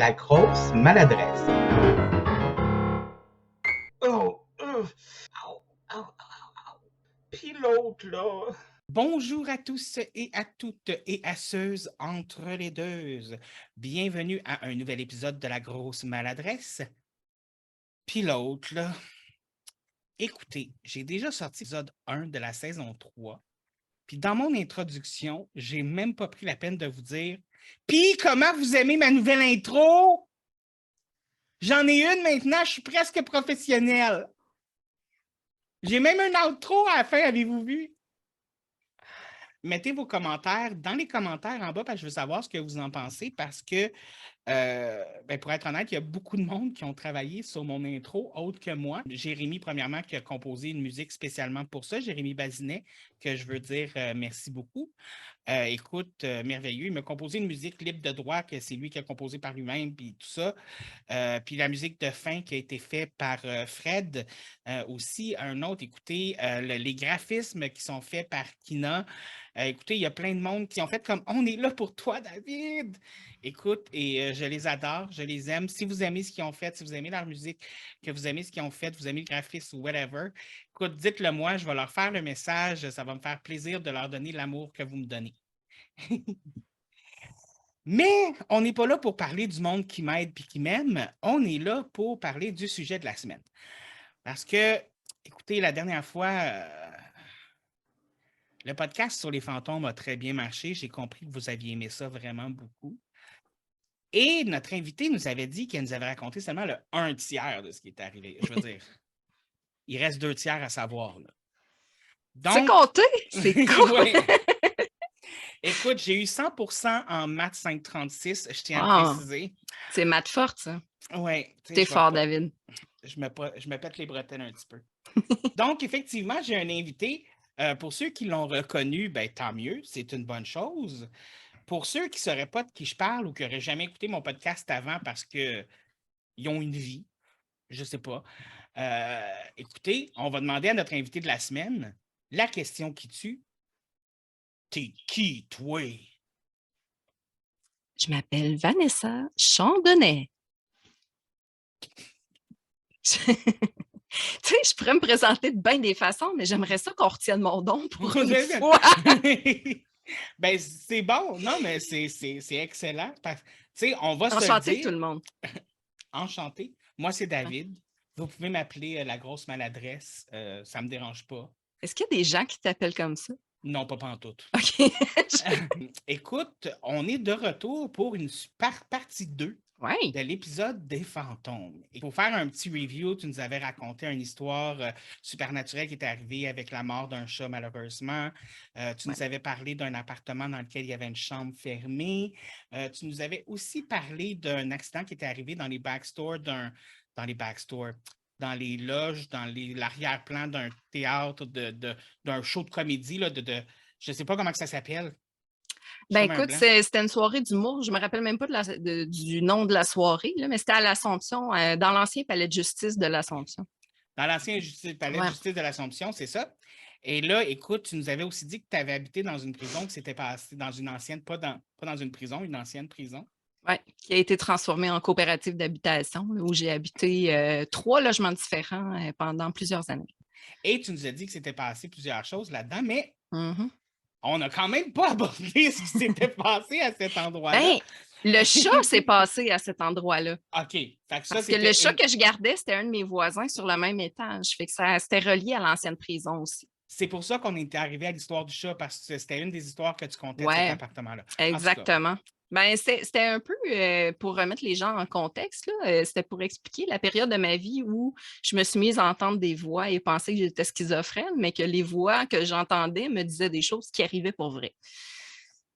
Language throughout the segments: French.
la grosse maladresse. Oh, au, au, au. Puis l'autre, là. Bonjour à tous et à toutes et à ceux entre les deux. Bienvenue à un nouvel épisode de la grosse maladresse. Puis l'autre, là. Écoutez, j'ai déjà sorti l'épisode 1 de la saison 3. Puis dans mon introduction, j'ai même pas pris la peine de vous dire « Puis comment vous aimez ma nouvelle intro? » J'en ai une maintenant, je suis presque professionnel. J'ai même un outro à la fin, avez-vous vu? Mettez vos commentaires dans les commentaires en bas parce que je veux savoir ce que vous en pensez parce que, pour être honnête, il y a beaucoup de monde qui ont travaillé sur mon intro, autre que moi. Jérémy, premièrement, qui a composé une musique spécialement pour ça. Jérémy Bazinet, que je veux dire merci beaucoup. Écoute, merveilleux. Il m'a composé une musique libre de droit, que c'est lui qui a composé par lui-même, puis tout ça. Puis la musique de fin qui a été faite par Fred. Aussi, un autre, écoutez, les graphismes qui sont faits par Kina. Écoutez, il y a plein de monde qui ont fait comme « On est là pour toi, David! » Écoute, et je les adore, je les aime. Si vous aimez ce qu'ils ont fait, si vous aimez leur musique, que vous aimez ce qu'ils ont fait, vous aimez le graphisme ou whatever, écoute, dites-le moi, je vais leur faire le message. Ça va me faire plaisir de leur donner l'amour que vous me donnez. Mais on n'est pas là pour parler du monde qui m'aide puis qui m'aime. On est là pour parler du sujet de la semaine. Parce que, écoutez, la dernière fois, le podcast sur les fantômes a très bien marché. J'ai compris que vous aviez aimé ça vraiment beaucoup. Et notre invité nous avait dit qu'elle nous avait raconté seulement le 1/3 de ce qui est arrivé. Je veux dire, il reste 2/3 à savoir. Là. C'est Donc, compté? C'est compté! ouais. Écoute, j'ai eu 100% en maths 536, je tiens à le Ah, préciser. c'est maths forte, ça. Oui. T'es fort, David. Je me pète les bretelles un petit peu. Donc, effectivement, j'ai un invité. Pour ceux qui l'ont reconnu, ben, tant mieux, c'est une bonne chose. Pour ceux qui ne sauraient pas de qui je parle ou qui n'auraient jamais écouté mon podcast avant parce qu'ils ont une vie, je ne sais pas, écoutez, on va demander à notre invité de la semaine la question qui tue. T'es qui, toi? Je m'appelle Vanessa Chandonnet. Tu sais, je pourrais me présenter de bien des façons, mais j'aimerais ça qu'on retienne mon don pour une fois. Ben, c'est bon. Non, mais c'est excellent. Tu sais, on va se le Enchanté dire. tout le monde. Enchanté. Moi, c'est David. Vous pouvez m'appeler la grosse maladresse. Ça ne me dérange pas. Est-ce qu'il y a des gens qui t'appellent comme ça? Non, pas pantoute. OK. Écoute, on est de retour pour une partie 2 Ouais. de l'épisode des fantômes. Et pour faire un petit review, tu nous avais raconté une histoire supernaturelle qui est arrivée avec la mort d'un chat, malheureusement. Tu nous avais parlé d'un appartement dans lequel il y avait une chambre fermée. Tu nous avais aussi parlé d'un accident qui était arrivé dans les backstores dans les loges, dans l'arrière-plan d'un théâtre, d'un show de comédie, là, je ne sais pas comment que ça s'appelle. Ben écoute, c'était une soirée d'humour. Je me rappelle même pas du nom de la soirée, là, mais c'était à l'Assomption, dans l'ancien palais de justice de l'Assomption. Dans l'ancien palais de justice de l'Assomption, c'est ça. Et là, écoute, tu nous avais aussi dit que tu avais habité dans une prison, que c'était passé dans une ancienne, pas dans une prison, une ancienne prison. Oui, qui a été transformée en coopérative d'habitation, où j'ai habité 3 logements différents pendant plusieurs années. Et tu nous as dit que c'était passé plusieurs choses là-dedans, mais on n'a quand même pas abordé ce qui s'était passé à cet endroit-là. Ben, le chat s'est passé à cet endroit-là. OK. Parce que le chat que je gardais, c'était un de mes voisins sur le même étage. Fait que c'était relié à l'ancienne prison aussi. C'est pour ça qu'on était arrivé à l'histoire du chat, parce que c'était une des histoires que tu comptais de cet appartement-là. Exactement. Ben, c'était un peu pour remettre les gens en contexte, c'était pour expliquer la période de ma vie où je me suis mise à entendre des voix et penser que j'étais schizophrène, mais que les voix que j'entendais me disaient des choses qui arrivaient pour vrai.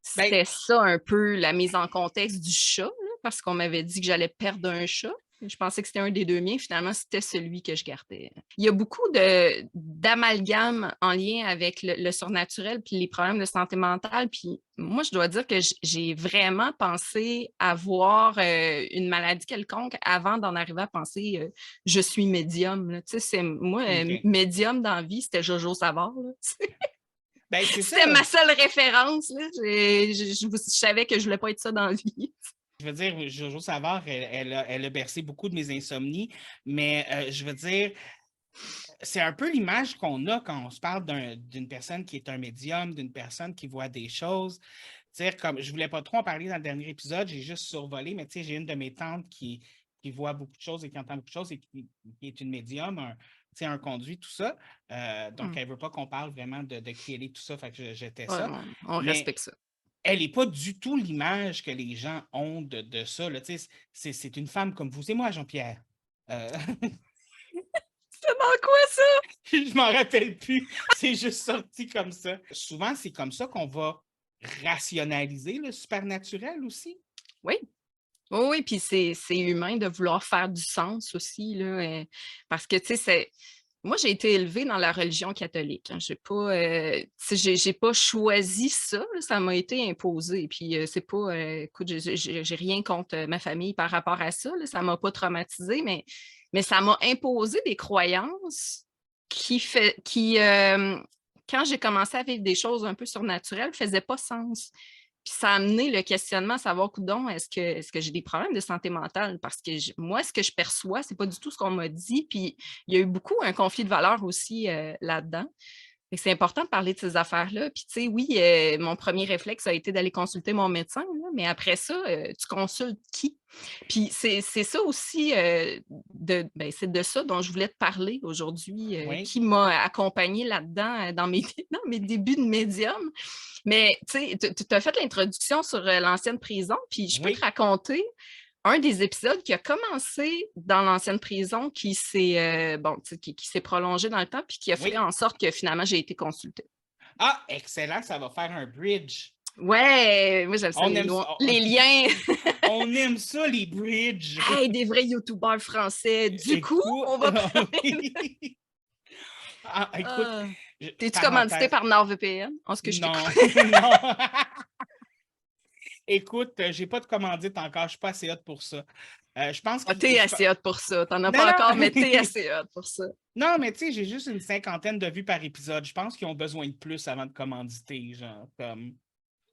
C'était ça un peu la mise en contexte du chat, là, parce qu'on m'avait dit que j'allais perdre un chat. Je pensais que c'était un des 2 miens. Finalement, c'était celui que je gardais. Il y a beaucoup d'amalgames en lien avec le surnaturel puis les problèmes de santé mentale. Puis moi, je dois dire que j'ai vraiment pensé avoir une maladie quelconque avant d'en arriver à penser je suis médium. Tu sais, moi, médium dans la vie, c'était Jojo Savard. C'était ma seule référence. Là. Je savais que je ne voulais pas être ça dans la vie. Je veux dire, Jojo Savard, elle a bercé beaucoup de mes insomnies, mais je veux dire, c'est un peu l'image qu'on a quand on se parle d'une personne qui est un médium, d'une personne qui voit des choses. Dire comme, je ne voulais pas trop en parler dans le dernier épisode, j'ai juste survolé, mais j'ai une de mes tantes qui voit beaucoup de choses et qui entend beaucoup de choses et qui est une médium, un conduit, tout ça. Donc, elle ne veut pas qu'on parle vraiment de qui elle est, tout ça, fait que j'étais Ouais, ça. on Mais respecte ça. elle n'est pas du tout l'image que les gens ont de ça. Là, c'est une femme comme vous et moi, Jean-Pierre. C'est dans quoi ça? Je m'en rappelle plus. C'est juste sorti comme ça. Souvent, c'est comme ça qu'on va rationaliser le supernaturel aussi. Oui. Oui, puis c'est humain de vouloir faire du sens aussi, là, parce que, tu sais, moi, j'ai été élevée dans la religion catholique. Hein. J'ai pas choisi ça, là, ça m'a été imposé. Puis c'est pas, écoute, j'ai rien contre ma famille par rapport à ça, là, ça m'a pas traumatisée, mais ça m'a imposé des croyances quand j'ai commencé à vivre des choses un peu surnaturelles, ne faisaient pas sens. Puis ça a amené le questionnement à savoir, coudonc, est-ce que j'ai des problèmes de santé mentale? Parce que moi, ce que je perçois, c'est pas du tout ce qu'on m'a dit. Puis il y a eu beaucoup un conflit de valeurs aussi là-dedans. Fait que c'est important de parler de ces affaires-là. Puis, tu sais, oui, mon premier réflexe a été d'aller consulter mon médecin, là, mais après ça, tu consultes qui? Puis, c'est ça aussi, c'est de ça dont je voulais te parler aujourd'hui, Oui. qui m'a accompagnée là-dedans dans mes débuts de médium. Mais, tu sais, tu as fait l'introduction sur l'ancienne prison, puis je peux Oui. te raconter un des épisodes qui a commencé dans l'ancienne prison, qui s'est prolongé dans le temps, puis qui a fait en sorte que finalement, j'ai été consultée. Ah, excellent, ça va faire un bridge. Ouais, moi j'aime ça, les liens. On aime ça, les bridges. Hey, des vrais YouTubeurs français. Du coup, on va parler. Écoute, t'es-tu commandité par NordVPN? Non, non. Écoute, j'ai pas de commandite encore, je suis pas assez hot pour ça. Je pense que t'es assez hot pour ça. T'en as pas encore, mais t'es assez hot pour ça. Non, mais tu sais, j'ai juste une 50aine de vues par épisode. Je pense qu'ils ont besoin de plus avant de commanditer, genre, comme...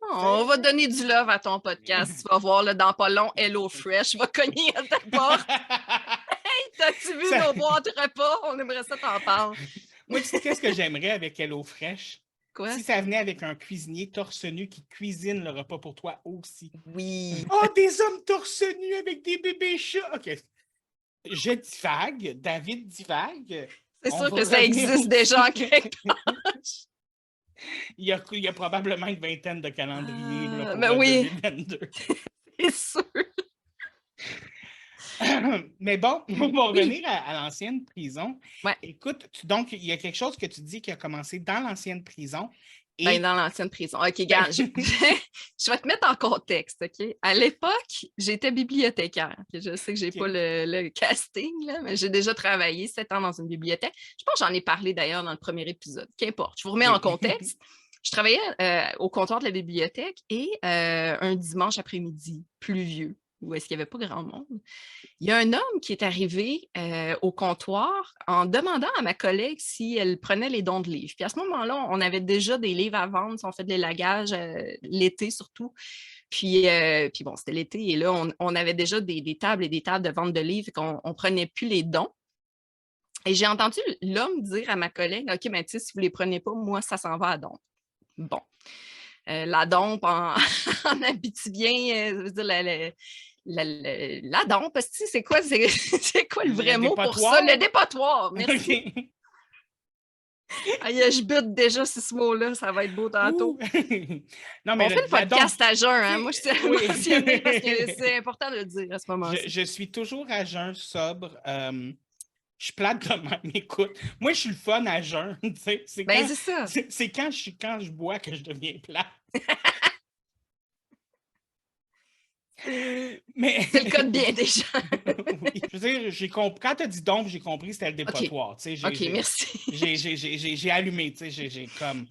On va donner du love à ton podcast. Tu vas voir, là, dans pas long, HelloFresh va cogner à ta porte. Hey, t'as-tu vu nos boîtes repas? On aimerait ça t'en parler. Moi, tu sais qu'est-ce que j'aimerais avec HelloFresh? Quoi? Si ça venait avec un cuisinier torse nu qui cuisine le repas pour toi aussi. Oui. Oh, des hommes torse nu avec des bébés chats! OK. Je divague, David divague. C'est sûr que ça existe déjà en quelque part. Il y a probablement une vingtaine de calendriers pour ben oui. 2022. C'est sûr. Mais bon, on va revenir à l'ancienne prison. Ouais. Écoute, donc, il y a quelque chose que tu dis qui a commencé dans l'ancienne prison. Et... Ben, dans l'ancienne prison. OK, regarde, je vais te mettre en contexte, OK? À l'époque, j'étais bibliothécaire. Je sais que je n'ai pas le casting, là, mais j'ai déjà travaillé 7 ans dans une bibliothèque. Je pense que j'en ai parlé d'ailleurs dans le premier épisode. Qu'importe, je vous remets en contexte. Je travaillais au comptoir de la bibliothèque et un dimanche après-midi pluvieux, où est-ce qu'il n'y avait pas grand monde, il y a un homme qui est arrivé au comptoir en demandant à ma collègue si elle prenait les dons de livres. Puis à ce moment-là, on avait déjà des livres à vendre, on fait de l'élagage l'été surtout. Puis bon, c'était l'été et là, on avait déjà des tables et des tables de vente de livres, qu'on ne prenait plus les dons. Et j'ai entendu l'homme dire à ma collègue, OK, mais tu sais, si vous ne les prenez pas, moi, ça s'en va à dompe. Bon. La dompe en abitibien, ça veut dire la dompe, c'est quoi le vrai mot pour ça? Le dépotoir, merci. Okay. Je bute déjà sur ce mot-là, ça va être beau tantôt. Non, mais on fait le podcast à jeun, hein? Moi, je suis émotionnée parce que c'est important de le dire à ce moment-là. Je suis toujours à jeun sobre. Je suis plate de même, écoute. Moi, je suis le fun à jeun. C'est quand je bois que je deviens plate. Mais... C'est le cas de bien des gens. Oui. Je veux dire, quand tu as dit dompe, j'ai compris que c'était le dépotoir. OK, merci. J'ai allumé. J'ai comme...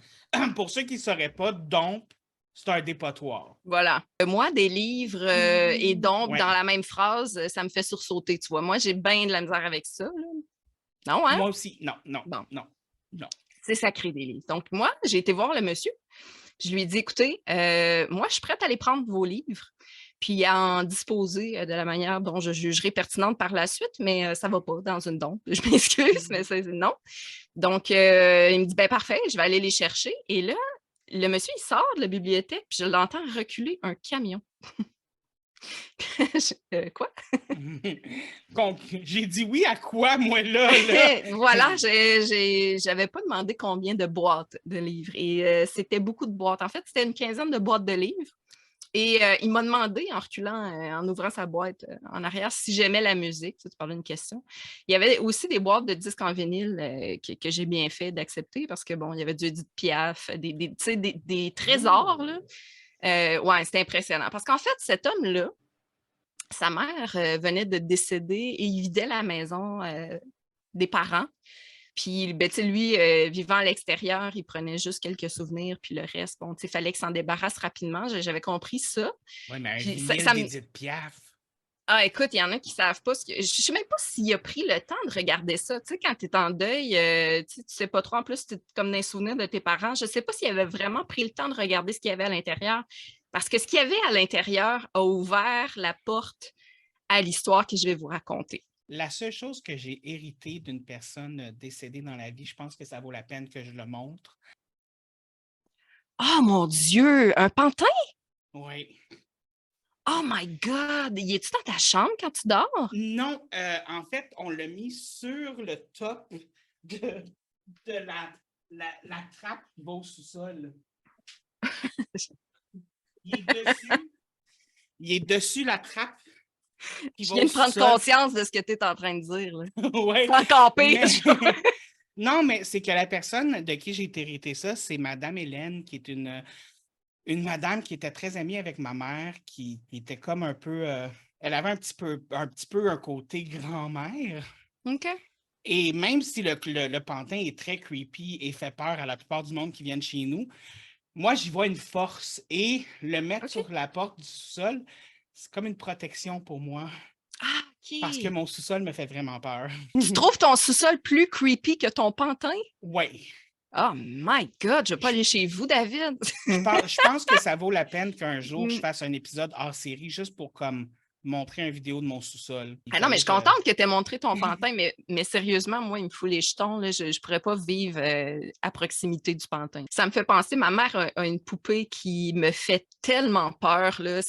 Pour ceux qui ne sauraient pas, dompe, c'est un dépotoir. Voilà. Moi, des livres et dompe dans la même phrase, ça me fait sursauter, tu vois. Moi, j'ai bien de la misère avec ça. Là. Non, hein? Moi aussi. Non. C'est sacré, des livres. Donc, moi, j'ai été voir le monsieur. Je lui ai dit, écoutez, moi, je suis prête à aller prendre vos livres. puis à en disposer de la manière dont je jugerai pertinente par la suite, mais ça ne va pas dans une dompe. Je m'excuse, mais c'est non. Donc, il me dit, ben parfait, je vais aller les chercher. Et là, le monsieur, il sort de la bibliothèque, puis je l'entends reculer un camion. Quoi? J'ai dit oui à quoi, moi, là? Voilà, j'avais pas demandé combien de boîtes de livres. Et c'était beaucoup de boîtes. En fait, c'était une quinzaine de boîtes de livres. Et il m'a demandé, en reculant, en ouvrant sa boîte en arrière, si j'aimais la musique. Tu parlais d'une question. Il y avait aussi des boîtes de disques en vinyle que j'ai bien fait d'accepter parce que, bon, il y avait du Edith Piaf, des trésors, là. Ouais, c'était impressionnant. Parce qu'en fait, cet homme-là, sa mère venait de décéder et il vidait la maison des parents. Puis, ben, lui, vivant à l'extérieur, il prenait juste quelques souvenirs, puis le reste, bon, il fallait qu'il s'en débarrasse rapidement. J'avais compris ça. Oui, mais un Puis vinyle d'Edith Piaf. Ah, écoute, il y en a qui ne savent pas. Je ne sais même pas s'il a pris le temps de regarder ça. Tu sais, quand tu es en deuil, tu ne sais pas trop. En plus, tu es comme dans les souvenirs de tes parents. Je ne sais pas s'il avait vraiment pris le temps de regarder ce qu'il y avait à l'intérieur. Parce que ce qu'il y avait à l'intérieur a ouvert la porte à l'histoire que je vais vous raconter. La seule chose que j'ai héritée d'une personne décédée dans la vie, je pense que ça vaut la peine que je le montre. Oh mon Dieu! Un pantin? Oui. Oh my God! Y es-tu dans ta chambre quand tu dors? Non, en fait, on l'a mis sur le top de la trappe qui va au sous-sol. Il est dessus la trappe. Je viens de prendre conscience de ce que tu es en train de dire. Oui. C'est encore pire. Non, mais c'est que la personne de qui j'ai hérité ça, c'est Madame Hélène, qui est une madame qui était très amie avec ma mère, qui était comme un peu... elle avait un petit peu un côté grand-mère. OK. Et même si le pantin est très creepy et fait peur à la plupart du monde qui viennent chez nous, moi, j'y vois une force. Et le mettre sur la porte du sous-sol, c'est comme une protection pour moi. Ah, OK. Parce que mon sous-sol me fait vraiment peur. Tu trouves ton sous-sol plus creepy que ton pantin? Oui. Oh my God, je ne vais pas aller chez vous, David. Je pense que ça vaut la peine qu'un jour, je fasse un épisode hors série juste pour comme montrer une vidéo de mon sous-sol. Ah non, mais je suis contente que tu aies montré ton pantin, mais sérieusement, moi, il me fout les jetons. Là, je ne pourrais pas vivre à proximité du pantin. Ça me fait penser, ma mère a une poupée qui me fait tellement peur. Là.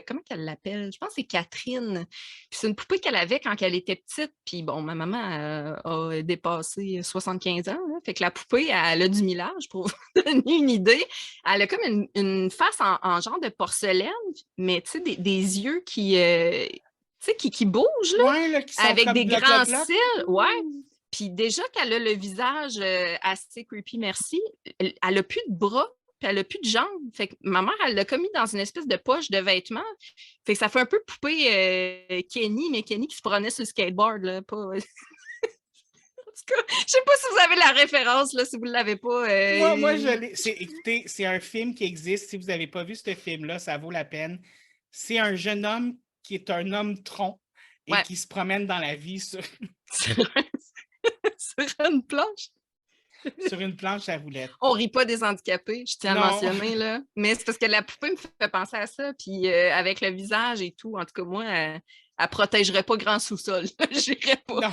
Comment qu'elle l'appelle? Je pense que c'est Catherine. Puis c'est une poupée qu'elle avait quand elle était petite. Puis bon, ma maman a dépassé 75 ans. Là. Fait que la poupée, elle a du millage, pour vous donner une idée. Elle a comme une face en genre de porcelaine, mais tu sais, des yeux qui bougent, là, ouais, là, qui sont avec comme des bloc, grands bloc, bloc. cils. Ouais. Puis déjà qu'elle a le visage assez creepy, merci, elle a plus de bras, puis elle a plus de jambes. Fait que ma mère, elle l'a comme mis dans une espèce de poche de vêtements. Fait que ça fait un peu poupée Kenny, mais Kenny qui se promenait sur le skateboard, là, pas... En tout cas, je sais pas si vous avez la référence, là, si vous ne l'avez pas. Moi, je l'ai. Écoutez, c'est un film qui existe. Si vous n'avez pas vu ce film-là, ça vaut la peine. C'est un jeune homme qui est un homme tronc et qui se promène dans la vie sur une planche. Sur une planche à roulettes. On rit pas des handicapés, je tiens à mentionner, là. Mais c'est parce que la poupée me fait penser à ça. Puis avec le visage et tout, en tout cas, moi, elle protégerait pas grand sous-sol. J'irais pas. Non.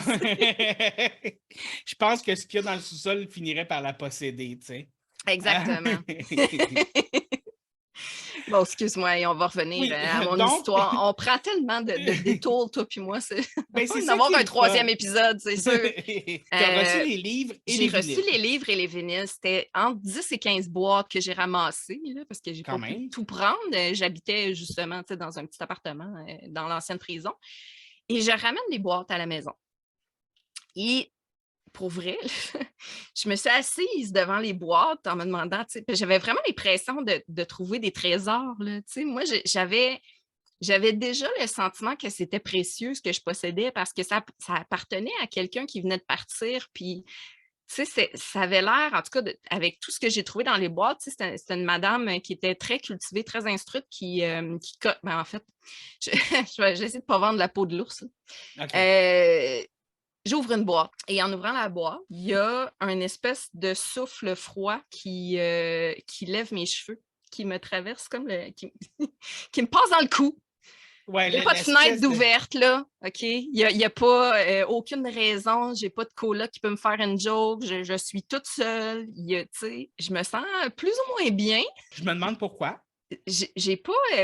Je pense que ce qu'il y a dans le sous-sol finirait par la posséder, tu sais. Exactement. Bon, excuse-moi, on va revenir à mon histoire. On prend tellement de détours, toi puis moi. C'est d'avoir un troisième épisode, c'est sûr. Tu as reçu les livres et les vinyles. J'ai reçu les livres et les vinyles. C'était entre 10 et 15 boîtes que j'ai ramassées, là, parce que j'ai pas pu tout prendre. J'habitais justement dans un petit appartement dans l'ancienne prison. Et je ramène les boîtes à la maison. Et pour vrai, je me suis assise devant les boîtes en me demandant, j'avais vraiment l'impression de trouver des trésors. Là, moi, j'avais déjà le sentiment que c'était précieux ce que je possédais parce que ça appartenait à quelqu'un qui venait de partir. Puis, ça avait l'air, en tout cas, avec tout ce que j'ai trouvé dans les boîtes, c'était une madame qui était très cultivée, très instruite, en fait, je vais essayer de ne pas vendre la peau de l'ours. Okay. J'ouvre une boîte et en ouvrant la boîte, il y a une espèce de souffle froid qui lève mes cheveux. qui me traverse comme qui me passe dans le cou. Ouais, Il n'y a pas de fenêtre d'ouverte, là, OK? Il n'y a pas aucune raison. J'ai pas de coloc qui peut me faire une joke. Je suis toute seule. Je me sens plus ou moins bien. Je me demande pourquoi. J'ai pas... tu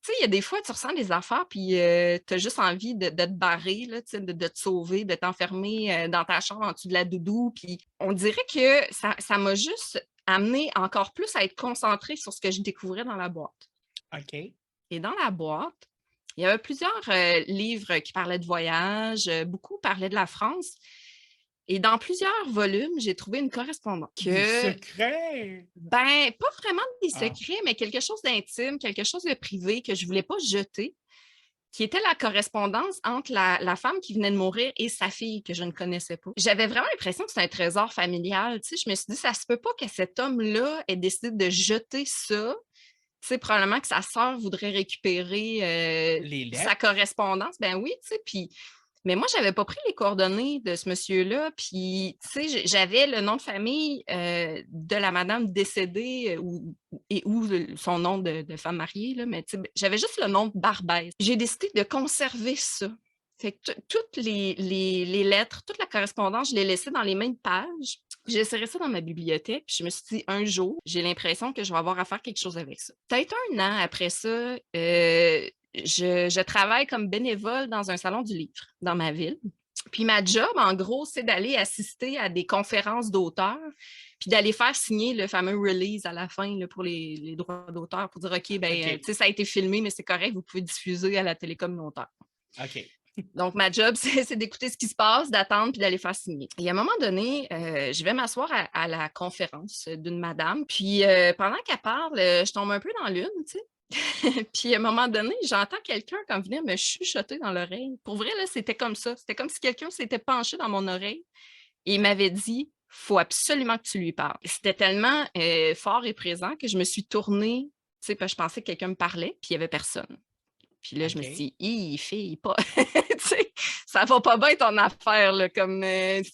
sais, il y a des fois, tu ressens des affaires, puis tu as juste envie de te barrer, là, de te sauver, de t'enfermer dans ta chambre en dessous de la doudou. Puis on dirait que ça m'a juste amené encore plus à être concentrée sur ce que je découvrais dans la boîte. OK. Et dans la boîte, il y avait plusieurs livres qui parlaient de voyage, beaucoup parlaient de la France. Et dans plusieurs volumes, j'ai trouvé une correspondance. Des secrets? Ben, pas vraiment des Ah. secrets, mais quelque chose d'intime, quelque chose de privé que je ne voulais pas jeter, qui était la correspondance entre la femme qui venait de mourir et sa fille que je ne connaissais pas. J'avais vraiment l'impression que c'était un trésor familial. Tu sais, je me suis dit, ça se peut pas que cet homme-là ait décidé de jeter ça. Tu sais, probablement que sa sœur voudrait récupérer Les sa lettres? correspondance. Ben oui, tu sais, puis... Mais moi, je n'avais pas pris les coordonnées de ce monsieur-là, puis, tu sais, j'avais le nom de famille de la madame décédée ou son nom de femme mariée, là, mais tu sais, j'avais juste le nom de Barbès. J'ai décidé de conserver ça. Fait que toutes les lettres, toute la correspondance, je l'ai laissée dans les mêmes pages. J'ai serré ça dans ma bibliothèque, puis je me suis dit, un jour, j'ai l'impression que je vais avoir à faire quelque chose avec ça. Peut-être un an après ça, je travaille comme bénévole dans un salon du livre dans ma ville. Puis ma job, en gros, c'est d'aller assister à des conférences d'auteurs, puis d'aller faire signer le fameux release à la fin là, pour les droits d'auteur, pour dire, OK, ben, tu sais, ça a été filmé, mais c'est correct, vous pouvez diffuser à la télé communautaire. OK. Donc, ma job, c'est d'écouter ce qui se passe, d'attendre, puis d'aller faire signer. Et à un moment donné, je vais m'asseoir à la conférence d'une madame, puis pendant qu'elle parle, je tombe un peu dans l'une, tu sais. Puis à un moment donné, j'entends quelqu'un comme venir me chuchoter dans l'oreille. Pour vrai, là, c'était comme ça. C'était comme si quelqu'un s'était penché dans mon oreille et il m'avait dit, faut absolument que tu lui parles. C'était tellement fort et présent que je me suis tournée, tu sais, parce que je pensais que quelqu'un me parlait, puis il n'y avait personne. Puis là, je me suis dit, fille, pas. Tu sais, ça va pas bien ton affaire, là, comme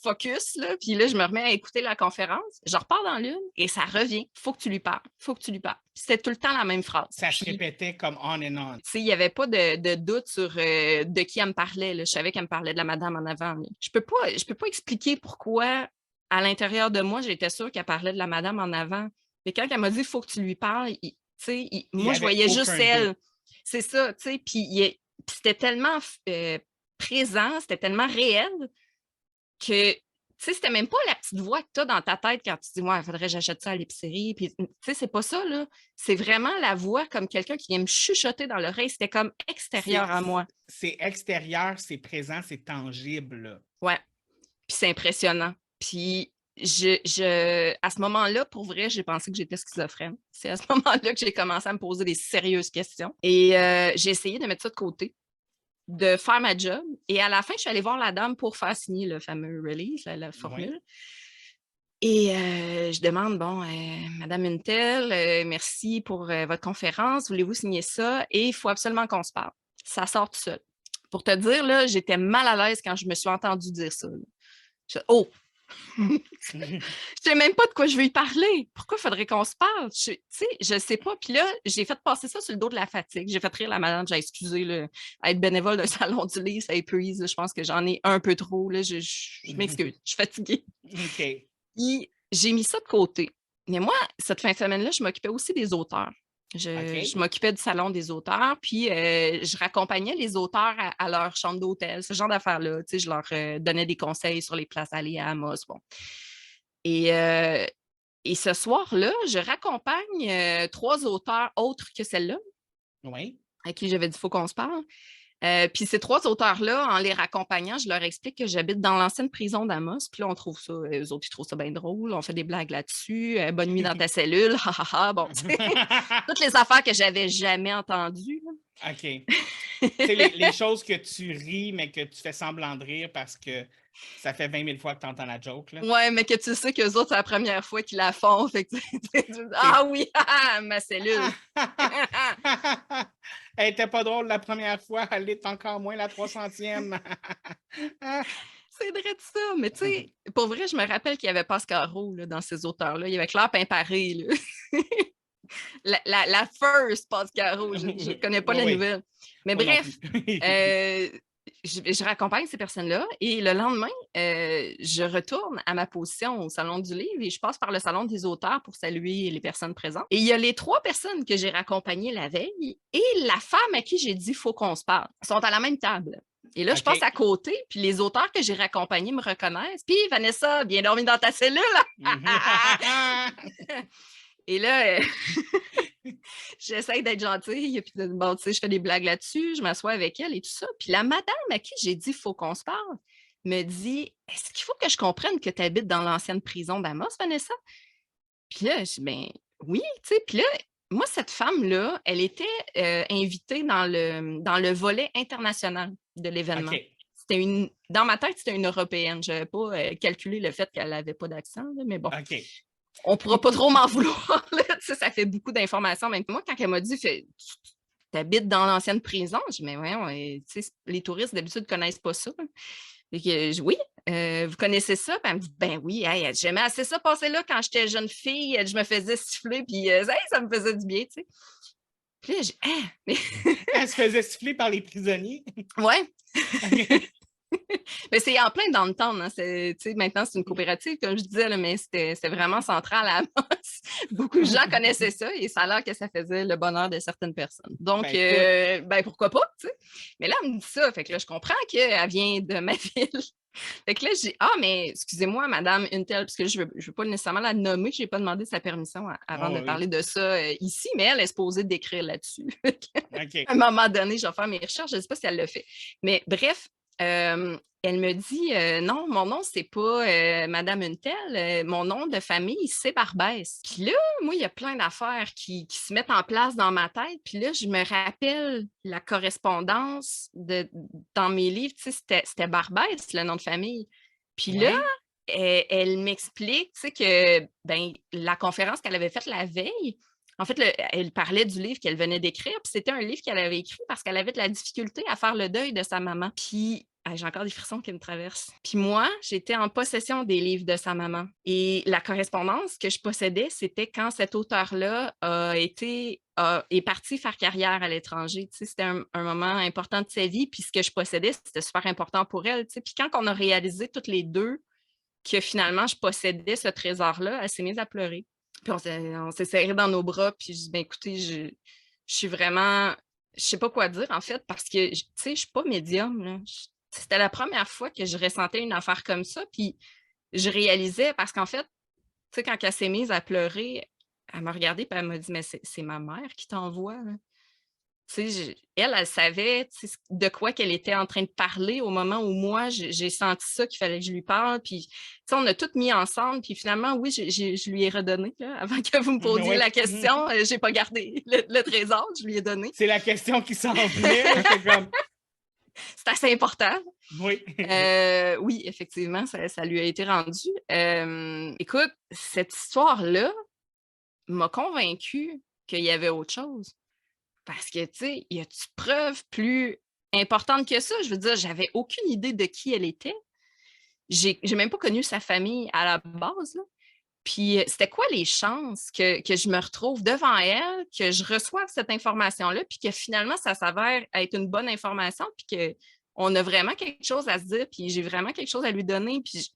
focus. Là. Puis là, je me remets à écouter la conférence. Je repars dans l'une et ça revient. Faut que tu lui parles. Faut que tu lui parles. C'était tout le temps la même phrase. Ça se répétait comme on and on. Tu sais, il n'y avait pas de doute sur de qui elle me parlait. Là. Je savais qu'elle me parlait de la madame en avant. Là. Je peux pas expliquer pourquoi, à l'intérieur de moi, j'étais sûre qu'elle parlait de la madame en avant. Mais quand elle m'a dit, il faut que tu lui parles, moi, je voyais juste elle. Doute. C'est ça, tu sais, puis c'était tellement présent, c'était tellement réel que, tu sais, c'était même pas la petite voix que tu as dans ta tête quand tu dis, ouais, il faudrait que j'achète ça à l'épicerie, puis, tu sais, c'est pas ça, là. C'est vraiment la voix comme quelqu'un qui vient me chuchoter dans l'oreille, c'était comme extérieur à moi. C'est extérieur, c'est présent, c'est tangible, là. Ouais, puis c'est impressionnant. Puis à ce moment-là, pour vrai, j'ai pensé que j'étais schizophrène. C'est à ce moment-là que j'ai commencé à me poser des sérieuses questions. Et j'ai essayé de mettre ça de côté, de faire ma job. Et à la fin, je suis allée voir la dame pour faire signer le fameux release, la formule. Oui. Et je demande, bon, Madame Untel, merci pour votre conférence. Voulez-vous signer ça? Et il faut absolument qu'on se parle. Ça sort tout seul. Pour te dire, là, j'étais mal à l'aise quand je me suis entendue dire ça. Oh! Je ne sais même pas de quoi je veux y parler. Pourquoi il faudrait qu'on se parle? Je ne sais pas. Puis là, j'ai fait passer ça sur le dos de la fatigue. J'ai fait rire la madame. J'ai excusé être bénévole d'un salon du livre, ça épuise. Je pense que j'en ai un peu trop. Là. Je m'excuse. Je suis fatiguée. OK. Et j'ai mis ça de côté. Mais moi, cette fin de semaine-là, je m'occupais aussi des auteurs. Je m'occupais du salon des auteurs, puis je raccompagnais les auteurs à leur chambre d'hôtel, ce genre d'affaires-là. Je leur donnais des conseils sur les places à aller à Amos. Bon. Et ce soir-là, je raccompagne 3 auteurs autres que celle-là, à qui j'avais dit, il faut qu'on se parle. Puis ces 3 auteurs-là, en les raccompagnant, je leur explique que j'habite dans l'ancienne prison d'Amos. Puis là, on trouve ça, eux autres, ils trouvent ça bien drôle. On fait des blagues là-dessus. Bonne nuit dans ta cellule. Bon, toutes les affaires que j'avais jamais entendues. Là. OK. les choses que tu ris, mais que tu fais semblant de rire parce que ça fait 20 000 fois que tu entends la joke. Là. Ouais, mais que tu sais qu'eux autres, c'est la première fois qu'ils la font. Fait que ah oui, ma cellule. Elle était pas drôle la première fois, elle l'est encore moins la 300e. C'est vrai de ça. Mais tu sais, pour vrai, je me rappelle qu'il y avait Pascal Roux là, dans ces auteurs-là. Il y avait Claire Pimparé. La first passe carreau, je ne connais pas la Oui, nouvelle. Mais moi non bref, plus. je raccompagne ces personnes-là et le lendemain, je retourne à ma position au Salon du livre et je passe par le Salon des auteurs pour saluer les personnes présentes. Et il y a les 3 personnes que j'ai raccompagnées la veille et la femme à qui j'ai dit « faut qu'on se parle » sont à la même table. Et là, je passe OK. à côté, puis les auteurs que j'ai raccompagnés me reconnaissent. Puis Vanessa, bien dormi dans ta cellule. Et là, j'essaie d'être gentille, puis bon, tu sais, je fais des blagues là-dessus, je m'assois avec elle et tout ça. Puis la madame à qui j'ai dit « faut qu'on se parle » me dit « Est-ce qu'il faut que je comprenne que tu habites dans l'ancienne prison d'Amos, Vanessa? » Puis là, je dis « Ben oui, tu sais. » Puis là, moi, cette femme-là, elle était invitée dans le volet international de l'événement. OK. Dans ma tête, c'était une Européenne. Je n'avais pas calculé le fait qu'elle n'avait pas d'accent, là, mais bon. OK. On ne pourra pas trop m'en vouloir. Là. Tu sais, ça fait beaucoup d'informations. Même moi, quand elle m'a dit tu habites dans l'ancienne prison, je dis mais voyons, tu sais, les touristes d'habitude ne connaissent pas ça. Et que, oui, vous connaissez ça? Puis elle me dit ben oui, hey, j'aimais assez ça passer là quand j'étais jeune fille. Je me faisais siffler, puis hey, ça me faisait du bien, tu sais. Puis là, Elle se faisait siffler par les prisonniers. Ouais. OK. Mais c'est en plein dans le temps. Hein. Maintenant, c'est une coopérative, comme je disais, là, mais c'était vraiment central à Amos. Beaucoup de gens connaissaient ça et ça a l'air que ça faisait le bonheur de certaines personnes. Donc, pourquoi pas? Tu sais. Mais là, elle me dit ça. Fait que là, je comprends qu'elle vient de ma ville. Fait que là, je dis ah, mais excusez-moi, madame une telle, parce que je veux pas nécessairement la nommer, je n'ai pas demandé sa permission avant de parler de ça ici, mais elle est supposée d'écrire là-dessus. OK. À un moment donné, je vais faire mes recherches, je ne sais pas si elle le fait. Mais bref, elle me dit non, mon nom, c'est pas Madame Untel, mon nom de famille, c'est Barbès. Puis là, moi, il y a plein d'affaires qui se mettent en place dans ma tête. Puis là, je me rappelle la correspondance dans mes livres, tu sais, c'était Barbès, le nom de famille. Puis là, elle m'explique, tu sais, que la conférence qu'elle avait faite la veille, en fait, elle parlait du livre qu'elle venait d'écrire, puis c'était un livre qu'elle avait écrit parce qu'elle avait de la difficulté à faire le deuil de sa maman. Puis, j'ai encore des frissons qui me traversent. Puis moi, j'étais en possession des livres de sa maman. Et la correspondance que je possédais, c'était quand cet auteur-là est parti faire carrière à l'étranger. Tu sais, c'était un moment important de sa vie, puis ce que je possédais, c'était super important pour elle. Tu sais. Puis quand on a réalisé toutes les deux que finalement, je possédais ce trésor-là, elle s'est mise à pleurer. Puis on s'est serrés dans nos bras, puis je dis, ben écoutez, je suis vraiment, je sais pas quoi dire en fait, parce que, tu sais, je suis pas médium. Là. C'était la première fois que je ressentais une affaire comme ça, puis je réalisais, parce qu'en fait, tu sais, quand elle s'est mise à pleurer, elle m'a regardée, puis elle m'a dit, mais c'est ma mère qui t'envoie. Là. Tu sais, elle savait de quoi qu'elle était en train de parler au moment où moi, j'ai senti ça, qu'il fallait que je lui parle. Puis, tu sais, on a tout mis ensemble. Puis finalement, oui, je lui ai redonné. Là, avant que vous me posiez la question, je n'ai pas gardé le trésor, je lui ai donné. C'est la question qui s'en venait. C'est comme... C'est assez important. Oui. Oui, effectivement, ça lui a été rendu. Écoute, cette histoire-là m'a convaincue qu'il y avait autre chose. Parce que, tu sais, y a-tu preuve plus importante que ça? Je veux dire, j'avais aucune idée de qui elle était. J'ai même pas connu sa famille à la base. Là. Puis, c'était quoi les chances que je me retrouve devant elle, que je reçoive cette information-là, puis que finalement, ça s'avère être une bonne information, puis qu'on a vraiment quelque chose à se dire, puis j'ai vraiment quelque chose à lui donner. Puis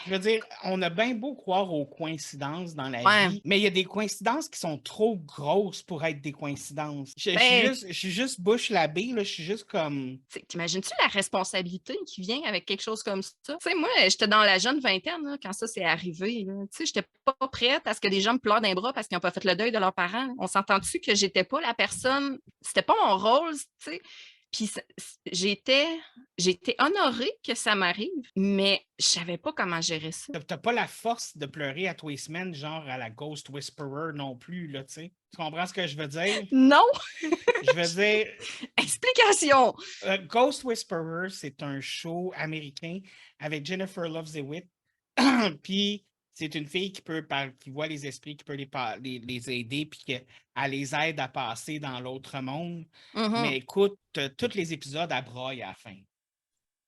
je veux dire, on a bien beau croire aux coïncidences dans la vie, mais il y a des coïncidences qui sont trop grosses pour être des coïncidences. Je suis juste bouche la bée, là, je suis juste comme... T'imagines-tu la responsabilité qui vient avec quelque chose comme ça? Tu sais, moi, j'étais dans la jeune vingtaine là, quand ça s'est arrivé. Tu sais, j'étais pas prête à ce que des gens me pleurent d'un bras parce qu'ils n'ont pas fait le deuil de leurs parents. On s'entend-tu que j'étais pas la personne... C'était pas mon rôle, tu sais. Puis j'ai été honorée que ça m'arrive, mais je savais pas comment gérer ça. T'as pas la force de pleurer à tous les semaines, genre à la Ghost Whisperer non plus, là, tu sais. Tu comprends ce que je veux dire? Non! Je veux dire... Explication! Ghost Whisperer, c'est un show américain avec Jennifer Love Hewitt. Puis c'est une fille qui voit les esprits, qui peut les aider, puis qu'elle les aide à passer dans l'autre monde. Mais écoute, tous les épisodes, elle broye à la fin.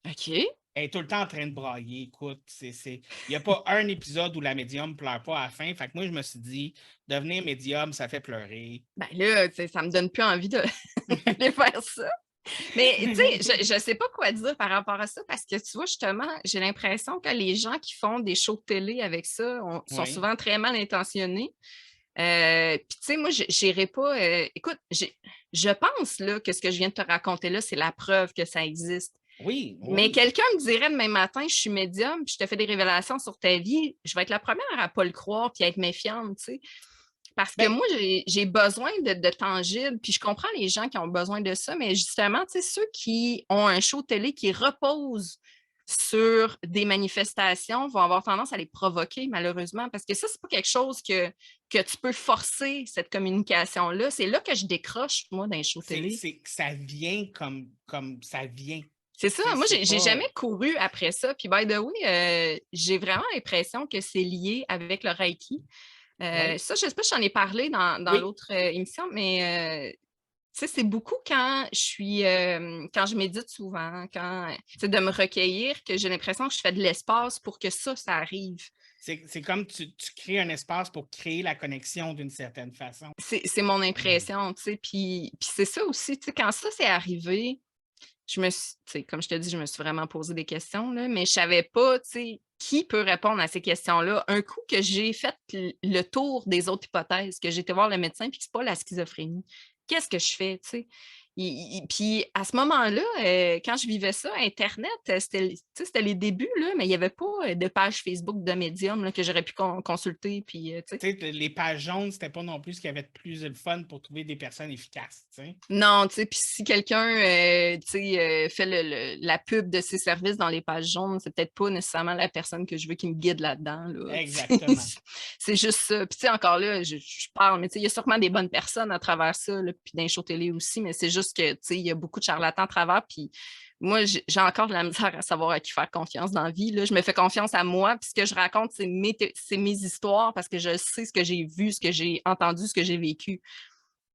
OK. Elle est tout le temps en train de brailler. Écoute, il n'y a pas un épisode où la médium pleure pas à la fin. Fait que moi, je me suis dit, devenir médium, ça fait pleurer. Ben là, tu sais, ça me donne plus envie de d'aller faire ça. Mais tu sais, je sais pas quoi dire par rapport à ça parce que tu vois, justement, j'ai l'impression que les gens qui font des shows de télé avec ça sont Oui. souvent très mal intentionnés. Puis tu sais, moi, j'irai pas. Écoute, je pense là, que ce que je viens de te raconter là, c'est la preuve que ça existe. Oui, Mais oui. quelqu'un me dirait demain matin, je suis médium, puis je te fais des révélations sur ta vie, je vais être la première à pas le croire puis à être méfiante, tu sais. Parce que Ben, moi, j'ai besoin de tangible, puis je comprends les gens qui ont besoin de ça, mais justement, tu sais, ceux qui ont un show télé qui repose sur des manifestations vont avoir tendance à les provoquer, malheureusement, parce que ça, c'est pas quelque chose que tu peux forcer, cette communication-là. C'est là que je décroche, moi, d'un show télé. c'est que ça vient comme ça vient. C'est ça. Tu sais, Moi, c'est j'ai pas... jamais couru après ça. Puis, by the way, j'ai vraiment l'impression que c'est lié avec le Reiki. Oui, Ça, je sais pas si j'en ai parlé dans oui, l'autre émission, mais tu sais, c'est beaucoup quand quand je médite souvent, quand c'est de me recueillir, que j'ai l'impression que je fais de l'espace pour que ça arrive. c'est comme tu crées un espace pour créer la connexion d'une certaine façon. C'est mon impression, tu sais. Puis c'est ça aussi, tu sais, quand ça s'est arrivé, je me suis, tu sais, comme je te dis, je me suis vraiment posé des questions, là, mais je savais pas, tu sais, qui peut répondre à ces questions-là. Un coup que j'ai fait le tour des autres hypothèses, que j'ai été voir le médecin, puis que c'est pas la schizophrénie, qu'est-ce que je fais, tu sais? Puis à ce moment-là, quand je vivais ça, Internet, c'était les débuts, là, mais il n'y avait pas de page Facebook de médium là, que j'aurais pu consulter. Puis, tu sais. Tu sais, les pages jaunes, c'était pas non plus ce qu'il y avait de plus le fun pour trouver des personnes efficaces, tu sais. Non, tu sais, puis si quelqu'un, tu sais, fait la pub de ses services dans les pages jaunes, c'est peut-être pas nécessairement la personne que je veux qui me guide là-dedans, là, tu sais. Exactement. C'est juste ça. Puis tu sais, encore là, je parle, mais tu sais, il y a sûrement des bonnes personnes à travers ça, là, puis dans les shows télé aussi, mais c'est juste que, tu sais, il y a beaucoup de charlatans à travers, puis moi, j'ai encore de la misère à savoir à qui faire confiance dans la vie, là. Je me fais confiance à moi, puis ce que je raconte, c'est mes histoires, parce que je sais ce que j'ai vu, ce que j'ai entendu, ce que j'ai vécu.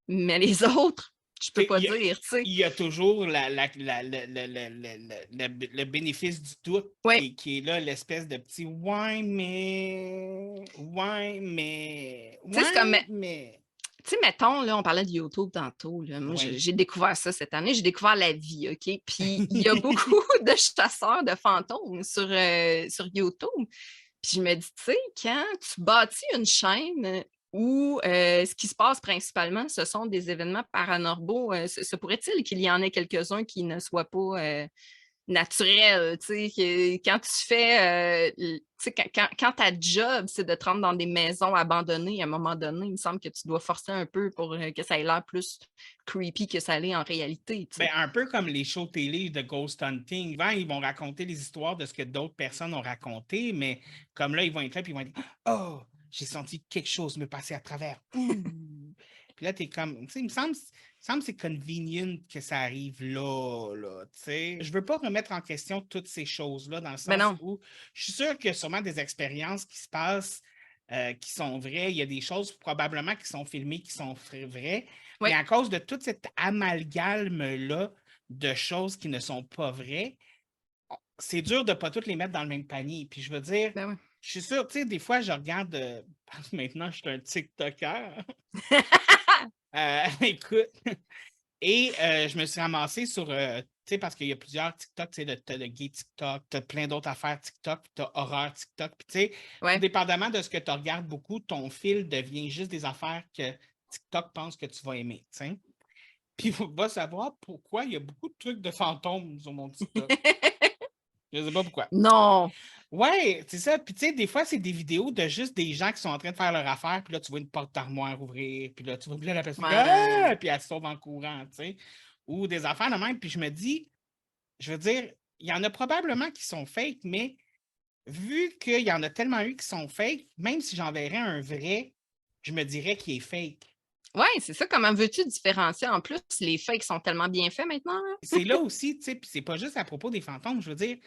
Mais les autres, je peux pas dire, tu sais. Il y a toujours le bénéfice du doute Ouais. qui est là, l'espèce de petit ouais, mais. Ouais, mais. Tu sais, c'est comme, Ouais, mais. tu sais, mettons, là, on parlait de YouTube tantôt. Là. Moi, Oui. j'ai découvert ça cette année. J'ai découvert la vie, OK? Puis il y a beaucoup de chasseurs de fantômes sur YouTube. Puis je me dis, tu sais, quand tu bâtis une chaîne où ce qui se passe principalement, ce sont des événements paranormaux, se pourrait-il qu'il y en ait quelques-uns qui ne soient pas naturels, tu sais, quand tu fais, tu sais, quand ta job, c'est de te rendre dans des maisons abandonnées, à un moment donné, il me semble que tu dois forcer un peu pour que ça ait l'air plus creepy que ça l'est en réalité, tu Ben, sais. un peu comme les shows télé de Ghost Hunting. Souvent, ils vont raconter les histoires de ce que d'autres personnes ont raconté, mais comme là, ils vont être là et ils vont dire oh, j'ai senti quelque chose me passer à travers. Ouh. Puis là, tu es comme, tu sais, il me semble que c'est convenient que ça arrive là, tu sais. Je veux pas remettre en question toutes ces choses-là dans le Mais sens non, où je suis sûr qu'il y a sûrement des expériences qui se passent qui sont vraies. Il y a des choses probablement qui sont filmées qui sont vraies, oui, mais à cause de tout cet amalgame-là de choses qui ne sont pas vraies, c'est dur de ne pas toutes les mettre dans le même panier. Puis je veux dire, ben oui. je suis sûr, tu sais, des fois, je regarde, maintenant, je suis un TikToker. Écoute, et je me suis ramassé sur, tu sais, parce qu'il y a plusieurs TikTok, tu sais, t'as le gay TikTok, tu as plein d'autres affaires TikTok, tu as horreur TikTok. Puis, tu sais, tout Ouais. dépendamment de ce que tu regardes beaucoup, ton fil devient juste des affaires que TikTok pense que tu vas aimer, tu sais. Puis, va savoir pourquoi il y a beaucoup de trucs de fantômes sur mon TikTok. Je ne sais pas pourquoi. Non. Ouais, c'est ça. Puis, tu sais, des fois, c'est des vidéos de juste des gens qui sont en train de faire leur affaire. Puis là, tu vois une porte d'armoire ouvrir. Puis là, tu vois, puis là, la personne fait Ouais. ah! Puis elle se sauve en courant, tu sais. Ou des affaires de même. Puis je me dis, je veux dire, il y en a probablement qui sont fake, mais vu qu'il y en a tellement eu qui sont fake, même si j'enverrais un vrai, je me dirais qu'il est fake. Ouais, c'est ça. Comment veux-tu différencier? En plus, les fakes sont tellement bien faits maintenant, là. C'est là aussi, tu sais, puis c'est pas juste à propos des fantômes. Je veux dire,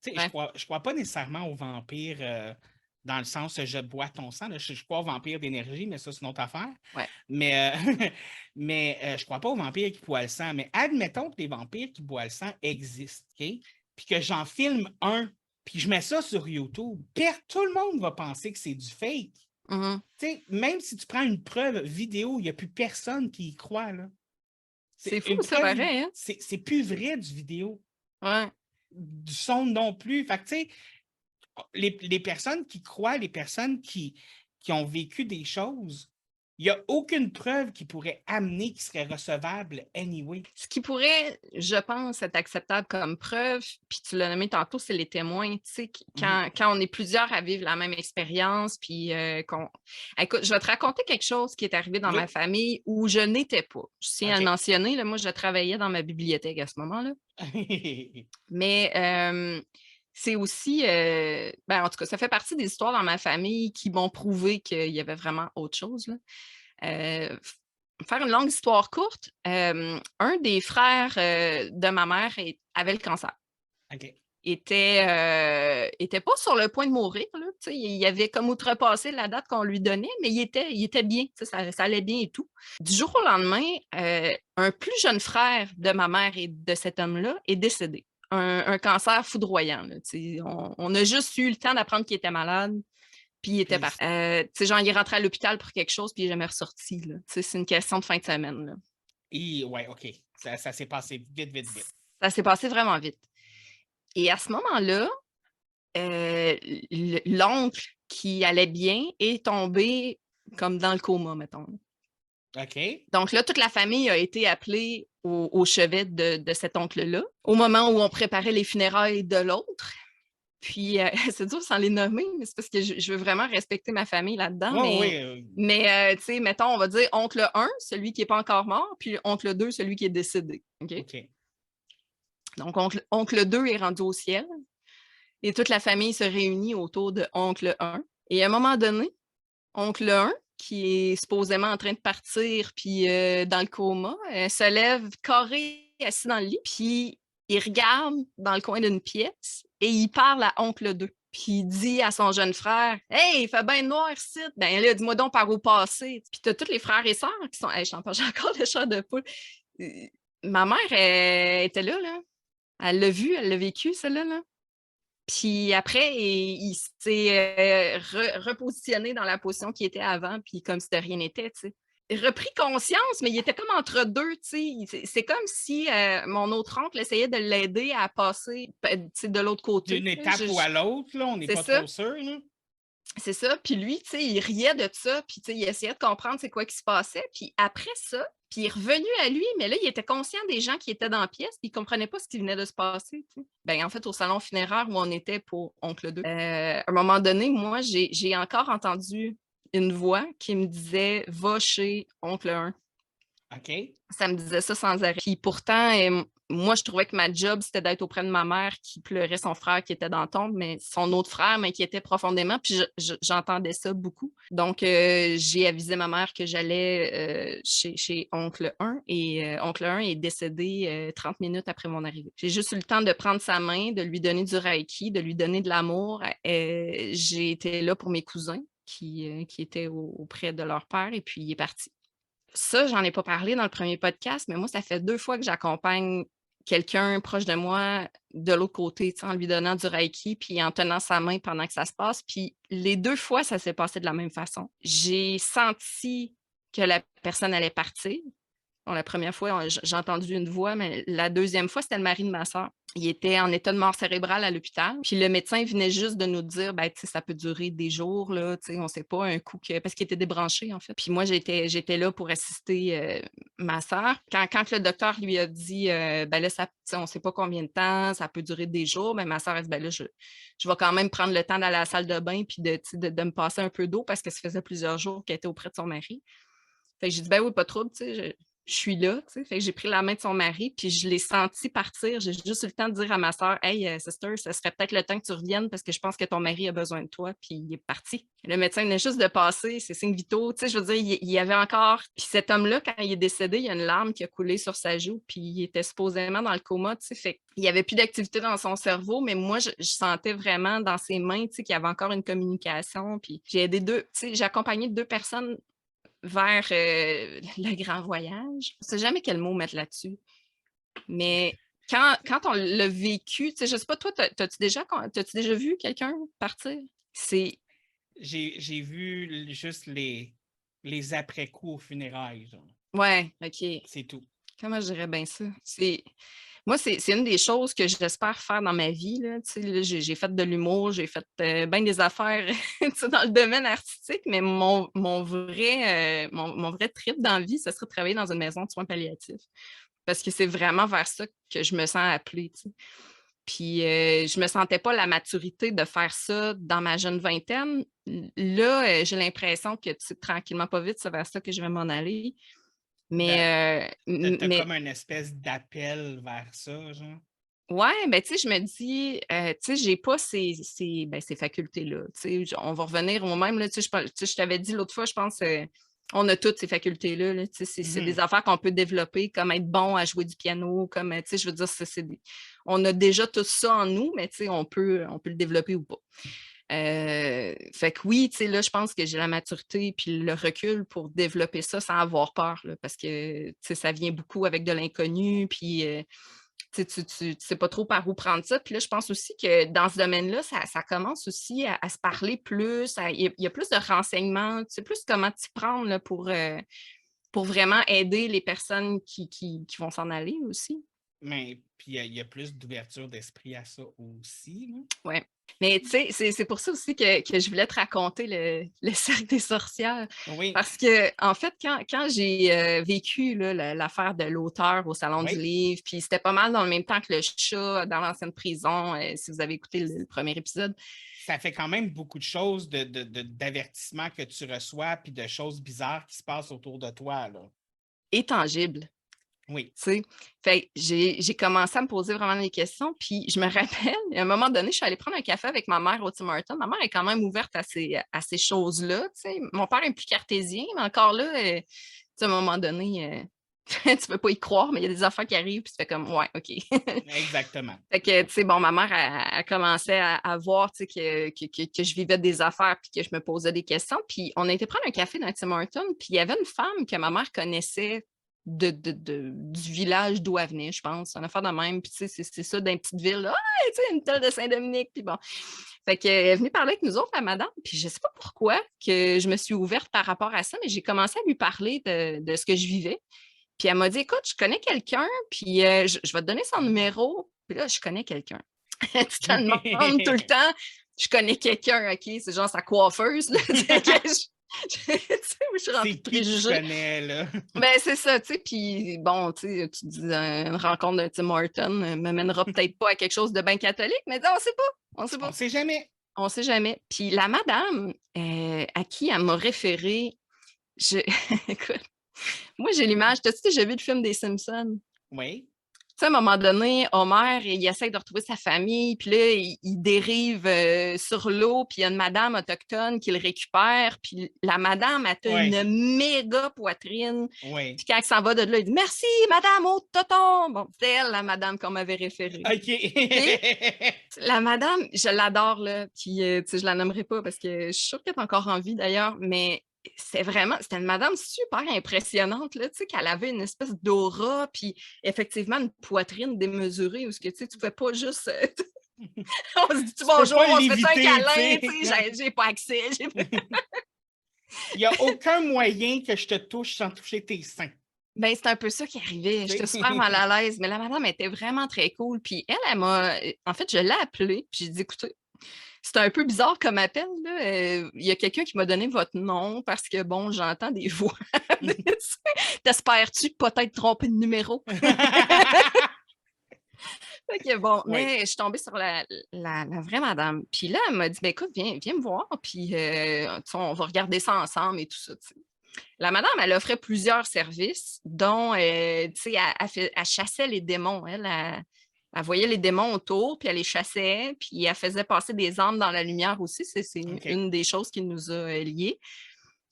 tu sais, Ouais. je crois pas nécessairement aux vampires dans le sens je bois ton sang. Là. Je crois aux vampires d'énergie, mais ça, c'est une autre affaire. Ouais. Mais, je crois pas aux vampires qui boivent le sang. Mais admettons que les vampires qui boivent le sang existent, OK? puis que j'en filme un, puis je mets ça sur YouTube, tout le monde va penser que c'est du fake. Mhm. Tu sais, même si tu prends une preuve vidéo, il n'y a plus personne qui y croit, là. C'est fou, une ça, preuve pareil, hein? c'est plus vrai du vidéo. Ouais. Du son non plus. Fait que, tu sais, les personnes qui croient, les personnes qui ont vécu des choses, il n'y a aucune preuve qui pourrait amener qui serait recevable anyway. Ce qui pourrait, je pense, être acceptable comme preuve, puis tu l'as nommé tantôt, c'est les témoins. Tu sais, quand on est plusieurs à vivre la même expérience, puis Écoute, je vais te raconter quelque chose qui est arrivé dans ma famille où je n'étais pas. Je tiens à le mentionner, là, moi, je travaillais dans ma bibliothèque à ce moment-là. Mais c'est aussi, en tout cas, ça fait partie des histoires dans ma famille qui m'ont prouvé qu'il y avait vraiment autre chose, là. Faire une longue histoire courte, un des frères de ma mère avait le cancer. OK. Était pas sur le point de mourir, là, il avait comme outrepassé la date qu'on lui donnait, mais il était bien, ça allait bien et tout. Du jour au lendemain, un plus jeune frère de ma mère et de cet homme-là est décédé. Un cancer foudroyant. Là, on a juste eu le temps d'apprendre qu'il était malade, puis il était parti. Genre, il est rentré à l'hôpital pour quelque chose, puis il n'est jamais ressorti. Là. C'est une question de fin de semaine. Là. Ouais, OK. Ça s'est passé vite. Ça s'est passé vraiment vite. Et à ce moment-là, l'oncle qui allait bien est tombé comme dans le coma, mettons. OK. Donc là, toute la famille a été appelée au chevet de cet oncle-là, au moment où on préparait les funérailles de l'autre. Puis, c'est dur sans les nommer, mais c'est parce que je veux vraiment respecter ma famille là-dedans. Mais tu sais, mettons, on va dire oncle 1, celui qui n'est pas encore mort, puis oncle 2, celui qui est décédé. OK? Donc, oncle 2 est rendu au ciel et toute la famille se réunit autour de oncle 1. Et à un moment donné, oncle 1, qui est supposément en train de partir, puis dans le coma, se lève carré, assis dans le lit, puis il regarde dans le coin d'une pièce et il parle à oncle 2. Puis il dit à son jeune frère, « Hey, il fait bien noir ici. Ben là, dis-moi donc par où passer. » Puis t'as tous les frères et sœurs qui sont, « Hey, j'ai encore le chat de poule. » Ma mère elle était là. Elle l'a vu, elle l'a vécu, celle-là. Là. Puis après, il s'est repositionné dans la position qu'il était avant, puis comme si de rien n'était, tu sais. Il a repris conscience, mais il était comme entre deux, tu sais. C'est comme si mon autre oncle essayait de l'aider à passer de l'autre côté. D'une étape ou à l'autre, là, on n'est pas trop sûr. Là. C'est ça. Puis lui, tu sais, il riait de ça, puis tu sais, il essayait de comprendre c'est quoi qui se passait. Puis après ça, puis il est revenu à lui, mais là, il était conscient des gens qui étaient dans la pièce, puis il ne comprenait pas ce qui venait de se passer. Tu sais. Ben, en fait, au salon funéraire où on était pour Oncle 2, à un moment donné, moi, j'ai encore entendu une voix qui me disait « Va chez Oncle 1 ». OK. Ça me disait ça sans arrêt. Puis pourtant, moi, je trouvais que ma job, c'était d'être auprès de ma mère qui pleurait son frère qui était dans la tombe, mais son autre frère m'inquiétait profondément, puis j'entendais ça beaucoup. Donc, j'ai avisé ma mère que j'allais chez Oncle 1, et Oncle 1 est décédé 30 minutes après mon arrivée. J'ai juste eu le temps de prendre sa main, de lui donner du reiki, de lui donner de l'amour. J'ai été là pour mes cousins qui étaient auprès de leur père, et puis il est parti. Ça, j'en ai pas parlé dans le premier podcast, mais moi, ça fait 2 fois que j'accompagne quelqu'un proche de moi de l'autre côté, en lui donnant du reiki, puis en tenant sa main pendant que ça se passe. Puis les 2 fois, ça s'est passé de la même façon. J'ai senti que la personne allait partir. Bon, la première fois, j'ai entendu une voix, mais la deuxième fois, c'était le mari de ma soeur. Il était en état de mort cérébrale à l'hôpital. Puis le médecin venait juste de nous dire, ben, ça peut durer des jours, là, on ne sait pas un coup parce qu'il était débranché, en fait. Puis moi, j'étais là pour assister ma soeur. Quand le docteur lui a dit, ben là, on ne sait pas combien de temps, ça peut durer des jours, ben, ma soeur a dit, ben là, je vais quand même prendre le temps d'aller à la salle de bain puis de me passer un peu d'eau parce que ça faisait plusieurs jours qu'elle était auprès de son mari. Fait que j'ai dit, ben oui, pas de trouble, je suis là, tu sais. Fait que j'ai pris la main de son mari, puis je l'ai senti partir. J'ai juste eu le temps de dire à ma soeur, « Hey, sister, ça serait peut-être le temps que tu reviennes parce que je pense que ton mari a besoin de toi. » Puis il est parti. Le médecin venait juste de passer ses signes vitaux. Tu sais, je veux dire, il y avait encore... Puis cet homme-là, quand il est décédé, il y a une larme qui a coulé sur sa joue, puis il était supposément dans le coma, tu sais. Fait qu'il n'y avait plus d'activité dans son cerveau, mais moi, je sentais vraiment dans ses mains, tu sais, qu'il y avait encore une communication. Puis j'ai aidé j'ai accompagné 2 personnes vers le grand voyage. Je ne sais jamais quel mot mettre là-dessus. Mais quand on l'a vécu, tu sais, je sais pas, toi, t'as-tu déjà vu quelqu'un partir? C'est J'ai vu juste les après-coups aux funérailles, genre. Ouais, OK. C'est tout. Comment je dirais bien ça? Moi, c'est une des choses que j'espère faire dans ma vie, là. Tu sais, là, j'ai fait de l'humour, j'ai fait bien des affaires tu sais, dans le domaine artistique, mais mon vrai trip dans la vie, ce serait de travailler dans une maison de soins palliatifs. Parce que c'est vraiment vers ça que je me sens appelée, tu sais. Puis je me sentais pas la maturité de faire ça dans ma jeune vingtaine. Là, j'ai l'impression que, tu sais, tranquillement, pas vite, c'est vers ça que je vais m'en aller. T'as Mais comme une espèce d'appel vers ça, genre? ouais, ben, tu sais, je me dis, tu sais, j'ai pas ces facultés-là. Tu sais, on va revenir au même, là, tu sais, je t'avais dit l'autre fois, je pense, on a toutes ces facultés-là, là, tu sais, c'est des affaires qu'on peut développer, comme être bon à jouer du piano, comme, tu sais, je veux dire, on a déjà tout ça en nous, mais tu sais, on peut le développer ou pas. Fait que oui, tu sais, là, je pense que j'ai la maturité puis le recul pour développer ça sans avoir peur, là, parce que, tu sais, ça vient beaucoup avec de l'inconnu, puis tu sais pas trop par où prendre ça. Puis là, je pense aussi que dans ce domaine-là, ça commence aussi à se parler plus, il y a plus de renseignements, tu sais plus comment t'y prendre là, pour vraiment aider les personnes qui vont s'en aller aussi. Mais puis il y a plus d'ouverture d'esprit à ça aussi, là. Ouais. Mais tu sais, c'est pour ça aussi que je voulais te raconter le cercle des sorcières. Oui, Parce que, en fait, quand j'ai vécu là, l'affaire de l'auteur au Salon du oui. Livre, puis c'était pas mal dans le même temps que le chat dans l'ancienne prison, si vous avez écouté le premier épisode. Ça fait quand même beaucoup de choses d'avertissements que tu reçois, puis de choses bizarres qui se passent autour de toi, là. Et tangible. Oui. Tu sais. Fait que j'ai commencé à me poser vraiment des questions. Puis je me rappelle, à un moment donné, je suis allée prendre un café avec ma mère au Tim Hortons. Ma mère est quand même ouverte à ces choses-là. Tu sais. Mon père est plus cartésien, mais encore là, tu sais, à un moment donné, tu peux pas y croire, mais il y a des affaires qui arrivent, puis tu fais comme, ouais, OK. Exactement. Fait que, tu sais, bon, ma mère a commencé à voir, tu sais, que je vivais des affaires, puis que je me posais des questions. Puis on a été prendre un café dans Tim Hortons, puis il y avait une femme que ma mère connaissait du village d'où elle venait, je pense. Une affaire de même. Puis, tu sais, c'est ça, dans une petite ville. Là. Ah, tu sais, une telle de Saint-Dominique. Puis bon. Fait qu'elle est venue parler avec nous autres, la madame. Puis, je sais pas pourquoi que je me suis ouverte par rapport à ça, mais j'ai commencé à lui parler de ce que je vivais. Puis, elle m'a dit, écoute, je connais quelqu'un, puis je vais te donner son numéro. Puis là, je connais quelqu'un. Tu te demandes tout le temps, je connais quelqu'un, OK? C'est genre sa coiffeuse, là. Tu sais, je suis remplie de préjugés. C'est qui tu connais, là? Ben, c'est ça, tu sais, puis bon, tu sais, tu dis une rencontre d'un Tim Horton ne mènera peut-être pas à quelque chose de bien catholique, mais on sait pas, on sait pas. On sait jamais. On sait jamais. Puis la madame à qui elle m'a référé, écoute, moi j'ai l'image, t'as-tu déjà vu le film des Simpsons? Oui. Tu sais, à un moment donné, Homer, il essaie de retrouver sa famille, puis là, il dérive sur l'eau, puis il y a une madame autochtone qui le récupère, puis la madame, elle a une méga poitrine. Oui. Puis quand elle s'en va de là, il dit « Merci, madame, au toton! » Bon, c'est elle, la madame qu'on m'avait référée. OK. La madame, je l'adore, là, puis tu sais, je la nommerai pas parce que je suis sûre qu'elle est encore en vie, d'ailleurs, mais c'était une madame super impressionnante, là, tu sais, qu'elle avait une espèce d'aura, puis effectivement une poitrine démesurée, où ce que, tu sais, tu fais pas juste... on se dit bonjour, on se fait un câlin, tu sais, j'ai pas accès. Il n'y a aucun moyen que je te touche sans toucher tes seins. Ben, c'est un peu ça qui arrivait. J'étais super mal à l'aise, mais la madame était vraiment très cool. Puis elle m'a... En fait, je l'ai appelée, puis j'ai dit, écoutez, c'est un peu bizarre comme appel, là. Il y a quelqu'un qui m'a donné votre nom parce que, bon, j'entends des voix. T'espères-tu peut-être tromper de numéro? Fait que bon, mais je suis tombée sur la vraie madame. Puis là, elle m'a dit, ben, écoute, viens me voir, puis on va regarder ça ensemble et tout ça. T'sais. La madame, elle offrait plusieurs services, dont, tu sais, elle chassait les démons. Elle voyait les démons autour, puis elle les chassait, puis elle faisait passer des âmes dans la lumière aussi. C'est une des choses qui nous a liés.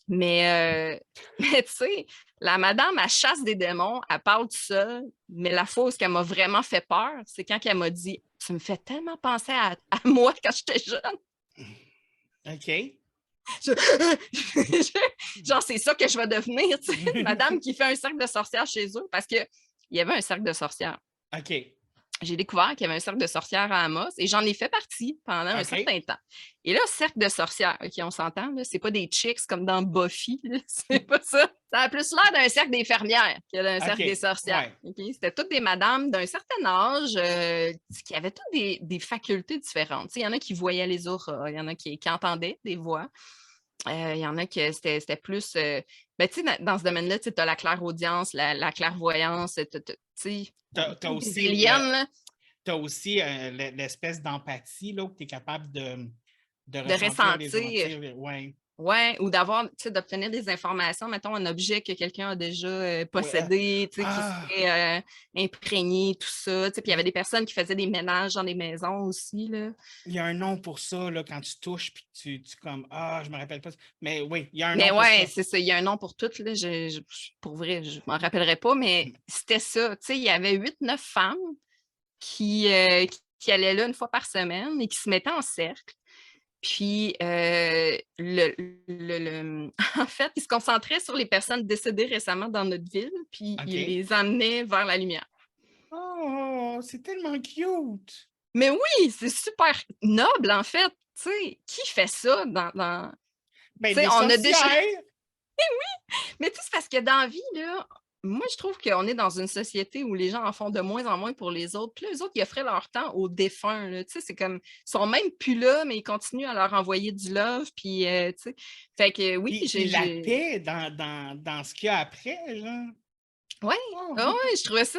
Mais tu sais, la madame, elle chasse des démons, elle parle de ça, mais la fois où elle m'a vraiment fait peur, c'est quand elle m'a dit « Tu me fais tellement penser à moi quand j'étais jeune. » OK. Genre, c'est ça que je vais devenir, tu sais, madame qui fait un cercle de sorcières chez eux, parce qu'il y avait un cercle de sorcières. OK. j'ai découvert qu'il y avait un cercle de sorcières à Amos et j'en ai fait partie pendant un OK. certain temps. Et là, cercle de sorcières, OK, on s'entend, là, c'est pas des chicks comme dans Buffy, là, c'est pas ça. Ça a plus l'air d'un cercle des fermières que d'un cercle des OK. sorcières. Ouais. OK? C'était toutes des madames d'un certain âge qui avaient toutes des facultés différentes. Tu sais, il y en a qui voyaient les auras, il y en a qui entendaient des voix. Il y en a que c'était plus. Ben, tu sais, dans ce domaine-là, tu as la clairaudience, la clairvoyance, tu sais, T'as des aussi, aliens, là, t'as aussi l'espèce d'empathie là, où tu es capable de de ressentir les ressentir. sentir. Ouais. Ouais, ou d'avoir, tu sais, d'obtenir des informations, mettons un objet que quelqu'un a déjà Ouais. possédé, tu sais, qui Ah! serait imprégné, tout ça. Tu sais, puis il y avait des personnes qui faisaient des ménages dans des maisons aussi, là. Il y a un nom pour ça, là, quand tu touches, puis tu comme, ah, je me rappelle pas. Mais oui, il y a un Mais nom pour ouais, ça. c'est ça, il y a un nom pour tout, là. Pour vrai, je m'en rappellerai pas, mais c'était ça. Tu sais, il y avait 8, 9 femmes qui allaient là une fois par semaine et qui se mettaient en cercle. Puis, en fait, ils se concentraient sur les personnes décédées récemment dans notre ville, puis ils OK. les amenaient vers la lumière. Oh, c'est tellement cute! Mais oui, c'est super noble, en fait. Tu sais, qui fait ça Tu Ben, sais, des on a déjà... sorcières! Mais tu sais, c'est parce que dans la vie, là, moi, je trouve qu'on est dans une société où les gens en font de moins en moins pour les autres. Puis là, eux autres, ils offraient leur temps aux défunts. Là. Tu sais, c'est comme, ils sont même plus là, mais ils continuent à leur envoyer du love. Puis, tu sais, fait que oui, Puis la paix dans ce qu'il y a après, genre. Ouais, Oh. ah ouais, je trouvais ça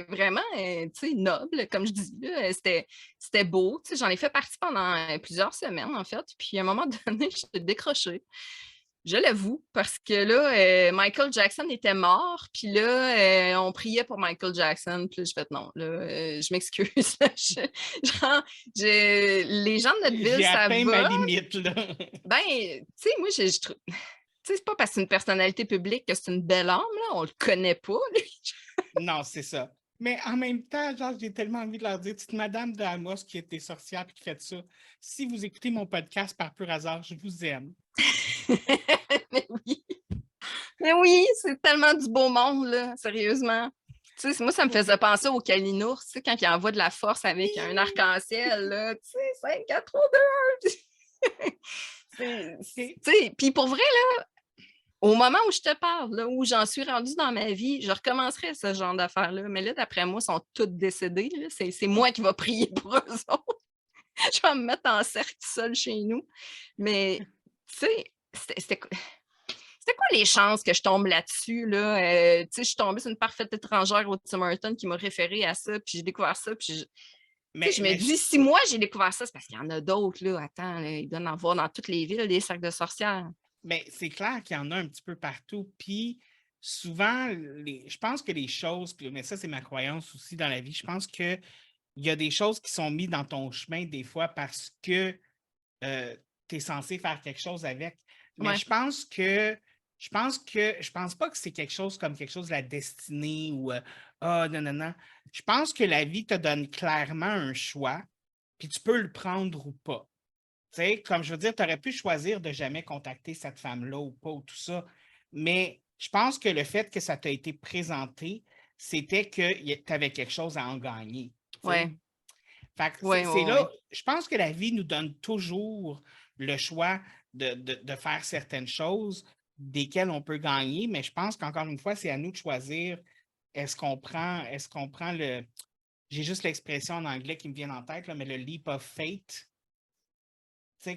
vraiment, tu sais, noble, comme je dis. Là, c'était beau. Tu sais, j'en ai fait partie pendant plusieurs semaines, en fait. Puis, à un moment donné, je suis décrochée. Je l'avoue, parce que là, Michael Jackson était mort, puis là, on priait pour Michael Jackson, puis là, j'ai fait non, là, je m'excuse. Genre, les gens de notre ville, J'ai ça atteint ma va. limite, là. Ben, tu sais, moi, je trouve. Tu sais, c'est pas parce que c'est une personnalité publique que c'est une belle âme, là. On le connaît pas, lui. Non, c'est ça. Mais en même temps, genre, j'ai tellement envie de leur dire, petite madame de Amos qui était sorcière et qui fait ça, si vous écoutez mon podcast par pur hasard, je vous aime. Mais oui. Mais oui, c'est tellement du beau monde, là, sérieusement. Tu sais, moi, ça me faisait penser au Kalinours, tu sais, quand il envoie de la force avec un arc-en-ciel, là, tu sais, 5, 4, 3, 2. Tu OK. sais, puis pour vrai, là, au moment où je te parle, là, où j'en suis rendue dans ma vie, je recommencerai ce genre d'affaires-là. Mais là, d'après moi, ils sont toutes décédées. Là. C'est moi qui vais prier pour eux autres. Je vais me mettre en cercle seule chez nous. Mais, tu sais, c'était quoi les chances que je tombe là-dessus? Là? Tu sais, je suis tombée sur une parfaite étrangère au Tim Hortons qui m'a référé à ça, puis j'ai découvert ça, puis tu sais, je me Mais dis, si moi j'ai découvert ça, c'est parce qu'il y en a d'autres, là. Attends, là, il doit en avoir dans toutes les villes, des cercles de sorcières. mais c'est clair qu'il y en a un petit peu partout. Puis souvent, je pense que les choses, mais ça, c'est ma croyance aussi dans la vie, je pense qu'il y a des choses qui sont mises dans ton chemin des fois parce que tu es censé faire quelque chose avec. Mais Ouais, je pense pas que c'est quelque chose comme quelque chose de la destinée ou ah, non, non, non. Je pense que la vie te donne clairement un choix, puis tu peux le prendre ou pas. Tu sais, comme je veux dire, tu aurais pu choisir de jamais contacter cette femme-là ou pas, ou tout ça. Mais je pense que le fait que ça t'a été présenté, c'était que tu avais quelque chose à en gagner. Tu sais. ouais, Fait que ouais, c'est ouais, là, ouais. je pense que la vie nous donne toujours le choix de faire certaines choses desquelles on peut gagner, mais je pense qu'encore une fois, c'est à nous de choisir est-ce qu'on prend j'ai juste l'expression en anglais qui me vient en tête, là, mais le leap of faith. Tu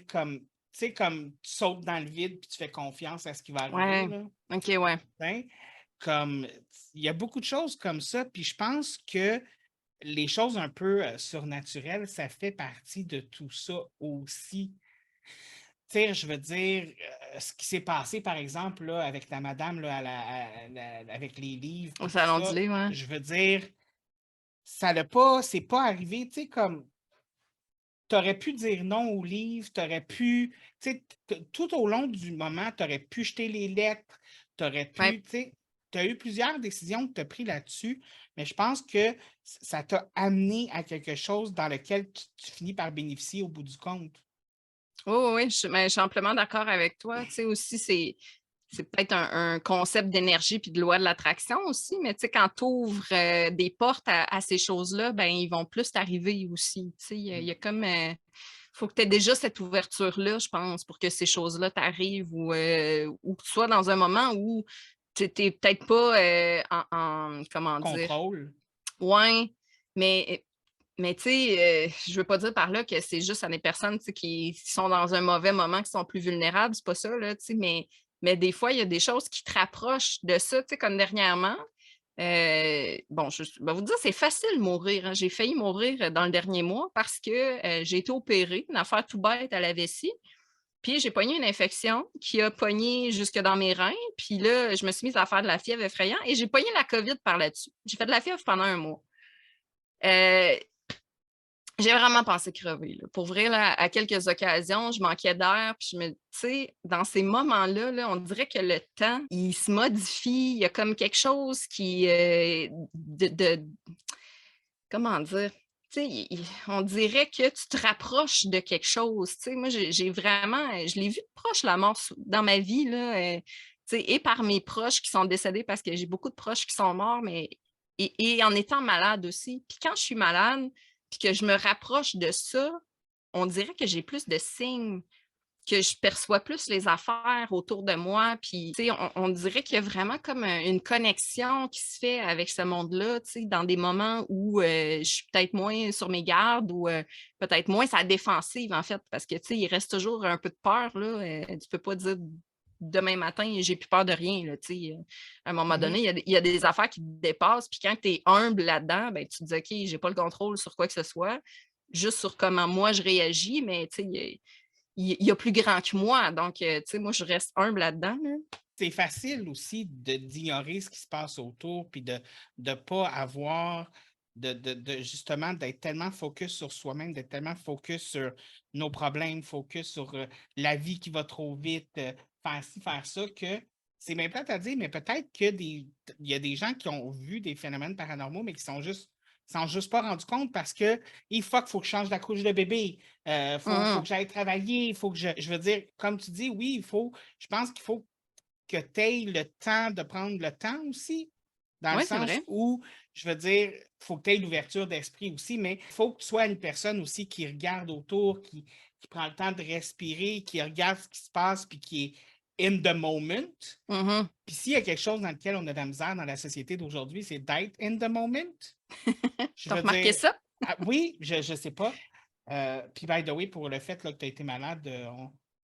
sais, comme tu sautes dans le vide puis tu fais confiance à ce qui va arriver, Ouais, là. OK, ouais. Hein? Comme, il y a beaucoup de choses comme ça, puis je pense que les choses un peu surnaturelles, ça fait partie de tout ça aussi. Tu sais, je veux dire, ce qui s'est passé, par exemple, là, avec la madame, là, avec les livres, Au puis tout salon du ça, livre, ouais. je veux dire, ça l'a pas, c'est pas arrivé, tu sais, comme tu aurais pu dire non au livre, tu aurais pu, tu sais, tout au long du moment, tu aurais pu jeter les lettres, tu aurais Ouais. pu, tu sais, tu as eu plusieurs décisions que tu as prises là-dessus, mais je pense que ça t'a amené à quelque chose dans lequel tu finis par bénéficier au bout du compte. Oui, oui, oui, mais je suis amplement d'accord avec toi. Tu sais, aussi, c'est peut-être un concept d'énergie puis de loi de l'attraction aussi, mais tu sais, quand tu ouvres des portes à ces choses-là, ben ils vont plus t'arriver aussi. Tu sais, il y a comme... faut que tu aies déjà cette ouverture-là, je pense, pour que ces choses-là t'arrivent ou que tu sois dans un moment où tu n'es peut-être pas comment dire, Contrôle. ouais, mais mais tu sais, je veux pas dire par là que c'est juste à des personnes, tu sais, qui sont dans un mauvais moment, qui sont plus vulnérables, c'est pas ça, là, tu sais, mais des fois, il y a des choses qui te rapprochent de ça, tu sais, comme dernièrement, bon, je vais vous dire, c'est facile mourir, hein. J'ai failli mourir dans le dernier mois parce que, j'ai été opérée, une affaire tout bête à la vessie, puis j'ai pogné une infection qui a pogné jusque dans mes reins, puis là, je me suis mise à faire de la fièvre effrayante et j'ai pogné la COVID par là-dessus. J'ai fait de la fièvre pendant 1 mois. Heu J'ai vraiment pensé crever, là. Pour vrai, là, à quelques occasions, je manquais d'air, puis tu sais, dans ces moments-là, là, on dirait que le temps, il se modifie. Il y a comme quelque chose qui, comment dire? Tu sais, on dirait que tu te rapproches de quelque chose, tu sais. Moi, j'ai vraiment, je l'ai vu de proche, la mort, dans ma vie, là, tu sais, et par mes proches qui sont décédés parce que j'ai beaucoup de proches qui sont morts, mais et en étant malade aussi. Puis quand je suis malade, puis que je me rapproche de ça, on dirait que j'ai plus de signes, que je perçois plus les affaires autour de moi. Puis, tu sais, on dirait qu'il y a vraiment comme une connexion qui se fait avec ce monde-là, tu sais, dans des moments où je suis peut-être moins sur mes gardes ou peut-être moins sa défensive, en fait, parce que, tu sais, il reste toujours un peu de peur, là. Tu peux pas dire demain matin, j'ai plus peur de rien, là, tu sais. À un moment donné, il y a des affaires qui te dépassent, puis quand tu es humble là-dedans, ben, tu te dis, OK, j'ai pas le contrôle sur quoi que ce soit, juste sur comment moi je réagis, mais tu sais, il y a plus grand que moi. Donc, tu sais, moi, je reste humble là-dedans, là. C'est facile aussi d'ignorer ce qui se passe autour, puis de ne pas avoir, justement, d'être tellement focus sur soi-même, d'être tellement focus sur nos problèmes, focus sur la vie qui va trop vite, faire ci, faire ça, que c'est même plate à dire, mais peut-être il y a des gens qui ont vu des phénomènes paranormaux, mais qui sont juste pas rendus compte parce que il faut que je change la couche de bébé, faut que j'aille travailler, il faut que je veux dire, comme tu dis, oui, je pense qu'il faut que tu aies le temps de prendre le temps aussi, dans le Oui, c'est sens vrai. où, je veux dire, il faut que tu aies l'ouverture d'esprit aussi, mais il faut que tu sois une personne aussi qui regarde autour, qui prend le temps de respirer, qui regarde ce qui se passe, puis qui est in the moment. Mhm. Puis s'il y a quelque chose dans lequel on a de la misère dans la société d'aujourd'hui, c'est d'être in the moment. Je T'as veux remarqué dire, ça? oui, je ne sais pas. Puis, by the way, pour le fait là, que tu as été malade,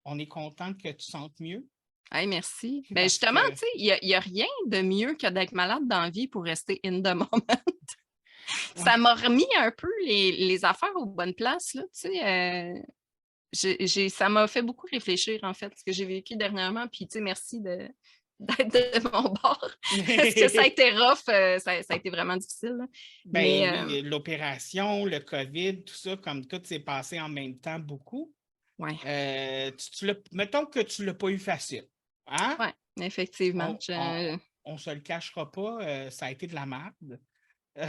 on est content que tu sentes mieux Hey, merci. Ben parce justement, que tu sais, il y a rien de mieux que d'être malade dans la vie pour rester in the moment. Ça ouais. m'a remis un peu les affaires aux bonnes places, là, tu sais. Ça m'a fait beaucoup réfléchir, en fait, ce que j'ai vécu dernièrement. Puis, tu sais, merci d'être de mon bord. Parce que ça a été rough, ça a été vraiment difficile, là. Ben Mais, oui, l'opération, le COVID, tout ça, comme tout s'est passé en même temps beaucoup. ouais, Mettons que tu ne l'as pas eu facile. Hein? ouais, effectivement. On se le cachera pas, ça a été de la merde. Euh,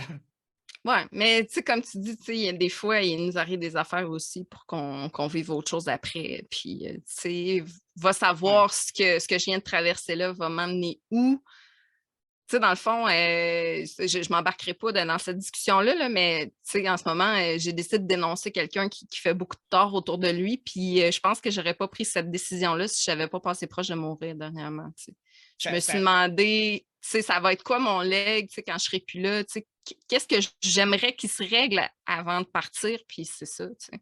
Ouais, mais tu sais, comme tu dis, tu sais, il y a des fois, il nous arrive des affaires aussi pour qu'on vive autre chose après. Puis, tu sais, va ouais. savoir ce que je viens de traverser là va m'amener où. Tu sais, dans le fond, je ne m'embarquerai pas dans cette discussion-là, là, mais tu sais, en ce moment, j'ai décidé de dénoncer quelqu'un qui fait beaucoup de tort autour de lui. Puis, je pense que je n'aurais pas pris cette décision-là si je n'avais pas passé proche de mourir dernièrement. Tu sais. Je Ça, me suis demandé, tu sais, ça va être quoi mon leg, tu sais, quand je serai plus là, tu sais, qu'est-ce que j'aimerais qu'il se règle avant de partir, puis c'est ça, tu sais.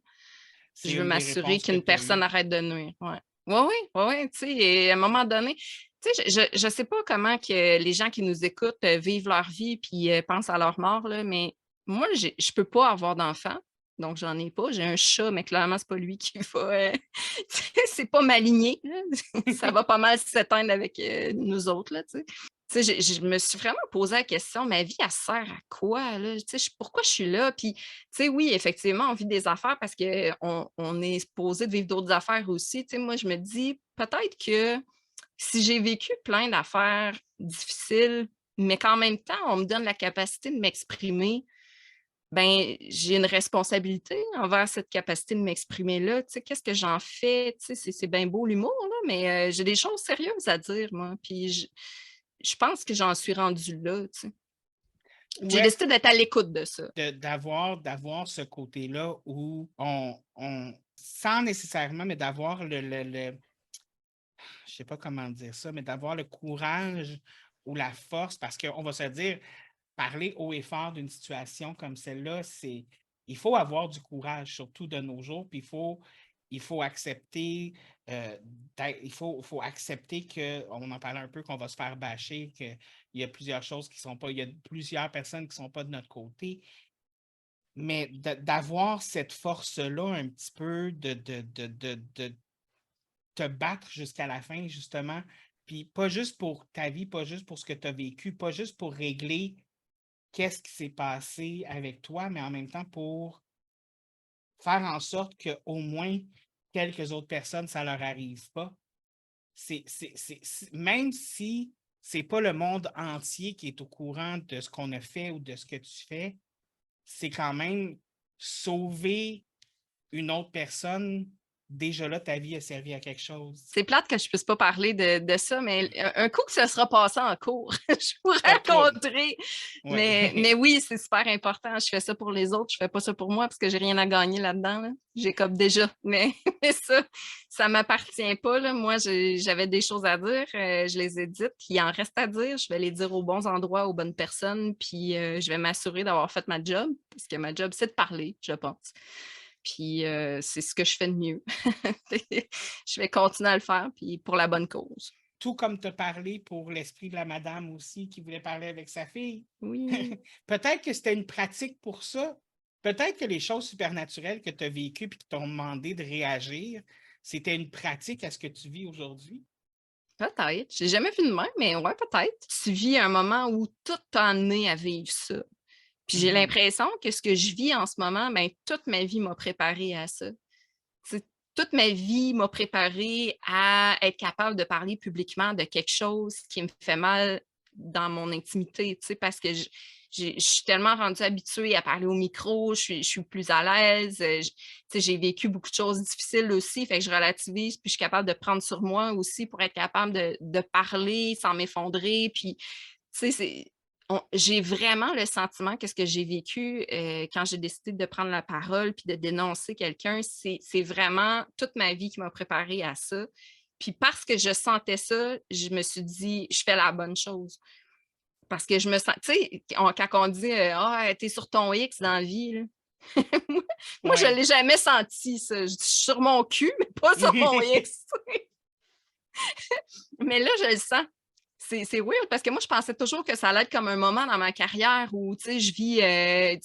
c'est Je veux une des m'assurer réponses que qu'une tu as personne eues. arrête de nuire. Ouais. Oui, oui, oui, oui, tu sais, et à un moment donné, tu sais, je sais pas comment que les gens qui nous écoutent vivent leur vie puis pensent à leur mort, là, mais moi, je peux pas avoir d'enfant, donc j'en ai pas. J'ai un chat, mais clairement, c'est pas lui qui va. C'est pas ma lignée, là. Ça va pas mal s'éteindre avec nous autres, là, tu sais. Tu sais, je me suis vraiment posé la question, ma vie, elle sert à quoi, là? Tu sais, pourquoi je suis là? Puis, tu sais, oui, effectivement, on vit des affaires parce qu'on est supposé de vivre d'autres affaires aussi. Tu sais, moi, je me dis, peut-être que si j'ai vécu plein d'affaires difficiles, mais qu'en même temps, on me donne la capacité de m'exprimer, ben, j'ai une responsabilité envers cette capacité de m'exprimer-là. Tu sais, qu'est-ce que j'en fais? Tu sais, c'est bien beau l'humour, là, mais j'ai des choses sérieuses à dire, moi. Puis je pense que j'en suis rendue là, tu sais. Ou J'ai est-ce décidé d'être à l'écoute de ça. d'avoir ce côté-là où sans nécessairement, mais d'avoir je sais pas comment dire ça, mais d'avoir le courage ou la force, parce qu'on va se dire, parler haut et fort d'une situation comme celle-là, il faut avoir du courage, surtout de nos jours, puis il faut accepter, faut accepter on en parlait un peu, qu'on va se faire bâcher, qu'il y a plusieurs choses qui sont pas, il y a plusieurs personnes qui sont pas de notre côté, mais d'avoir cette force-là un petit peu de te battre jusqu'à la fin, justement, puis pas juste pour ta vie, pas juste pour ce que tu as vécu, pas juste pour régler qu'est-ce qui s'est passé avec toi, mais en même temps pour faire en sorte qu'au moins quelques autres personnes, ça leur arrive pas. Même si c'est pas le monde entier qui est au courant de ce qu'on a fait ou de ce que tu fais, c'est quand même sauver une autre personne. Déjà là, ta vie a servi à quelque chose. C'est plate que je puisse pas parler de ça, mais un coup que ça sera passé en cours, je vous Pas de trouble. raconterai. Ouais. Mais oui, c'est super important. Je fais ça pour les autres, je fais pas ça pour moi parce que j'ai rien à gagner là-dedans, là. J'ai comme déjà, mais ça m'appartient pas, là. Moi, j'avais des choses à dire, je les ai dites. Il en reste à dire, je vais les dire aux bons endroits, aux bonnes personnes, puis je vais m'assurer d'avoir fait ma job, parce que ma job, c'est de parler, je pense. Puis c'est ce que je fais de mieux. Je vais continuer à le faire, puis pour la bonne cause. Tout comme tu as parlé pour l'esprit de la madame aussi qui voulait parler avec sa fille. Oui. Peut-être que c'était une pratique pour ça. Peut-être que les choses supernaturelles que tu as vécues et qui t'ont demandé de réagir, c'était une pratique à ce que tu vis aujourd'hui. Peut-être. Je n'ai jamais vu de même, mais ouais, peut-être. Tu vis un moment où tout t'a amené à vivre ça. Puis j'ai l'impression que ce que je vis en ce moment, ben, toute ma vie m'a préparée à ça. Toute ma vie m'a préparée à être capable de parler publiquement de quelque chose qui me fait mal dans mon intimité, parce que je suis tellement rendue habituée à parler au micro, je suis plus à l'aise. J'ai vécu beaucoup de choses difficiles aussi, fait que je relativise, puis je suis capable de prendre sur moi aussi pour être capable de parler sans m'effondrer. Puis, j'ai vraiment le sentiment que ce que j'ai vécu quand j'ai décidé de prendre la parole puis de dénoncer quelqu'un, c'est vraiment toute ma vie qui m'a préparée à ça. Puis parce que je sentais ça, je me suis dit, je fais la bonne chose. Parce que je me sens, tu sais, quand on dit ah, t'es sur ton X dans la vie, là. Moi, je ne l'ai jamais senti, ça. Je suis sur mon cul, mais pas sur mon X. Mais là, je le sens. C'est weird parce que moi, je pensais toujours que ça allait être comme un moment dans ma carrière où, je vis,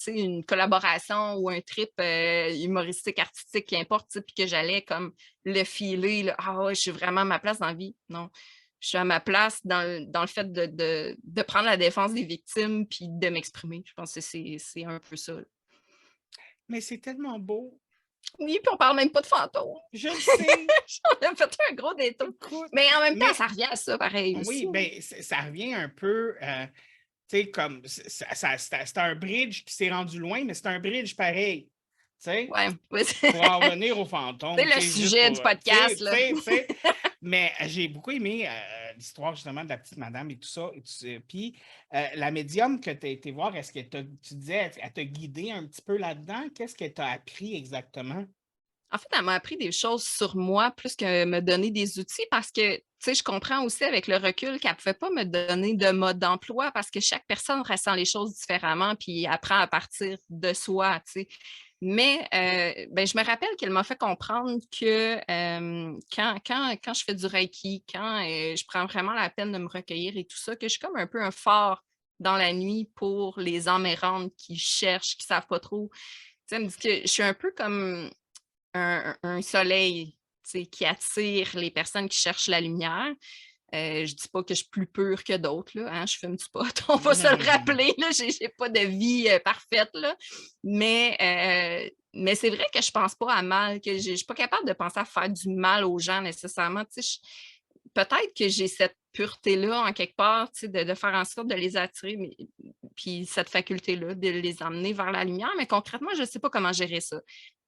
une collaboration ou un trip humoristique, artistique, qu'importe, puis que j'allais comme le filer, là, ah ouais, je suis vraiment à ma place dans la vie. Non, je suis à ma place dans le fait de prendre la défense des victimes puis de m'exprimer. Je pense que c'est un peu ça, là. Mais c'est tellement beau. Oui, puis on parle même pas de fantômes. Je le sais. On a fait un gros détour. Écoute, mais en même temps, ça revient à ça, pareil aussi. Oui, bien, ça revient un peu, tu sais, comme, c'est un bridge qui s'est rendu loin, mais c'est un bridge pareil, tu sais, Ouais. pour en revenir aux fantômes. C'est le sujet du podcast, là. Mais j'ai beaucoup aimé l'histoire, justement, de la petite madame et tout ça. Puis, la médium que tu as été voir, est-ce que tu disais, elle t'a guidé un petit peu là-dedans? Qu'est-ce qu'elle t'a appris exactement? En fait, elle m'a appris des choses sur moi plus que me donner des outils parce que, je comprends aussi avec le recul qu'elle ne pouvait pas me donner de mode d'emploi parce que chaque personne ressent les choses différemment puis apprend à partir de soi, Mais je me rappelle qu'elle m'a fait comprendre que quand je fais du Reiki, quand je prends vraiment la peine de me recueillir et tout ça, que je suis comme un peu un phare dans la nuit pour les âmes errantes qui cherchent, qui ne savent pas trop. Elle me dit que je suis un peu comme un soleil qui attire les personnes qui cherchent la lumière. Je dis pas que je suis plus pure que d'autres, là, hein, je fume du pot, on va se le rappeler, là, j'ai pas de vie parfaite, là. Mais c'est vrai que je pense pas à mal, que je suis pas capable de penser à faire du mal aux gens nécessairement. Peut-être que j'ai cette pureté-là en quelque part, de faire en sorte de les attirer, mais puis cette faculté-là de les emmener vers la lumière, mais concrètement, je ne sais pas comment gérer ça.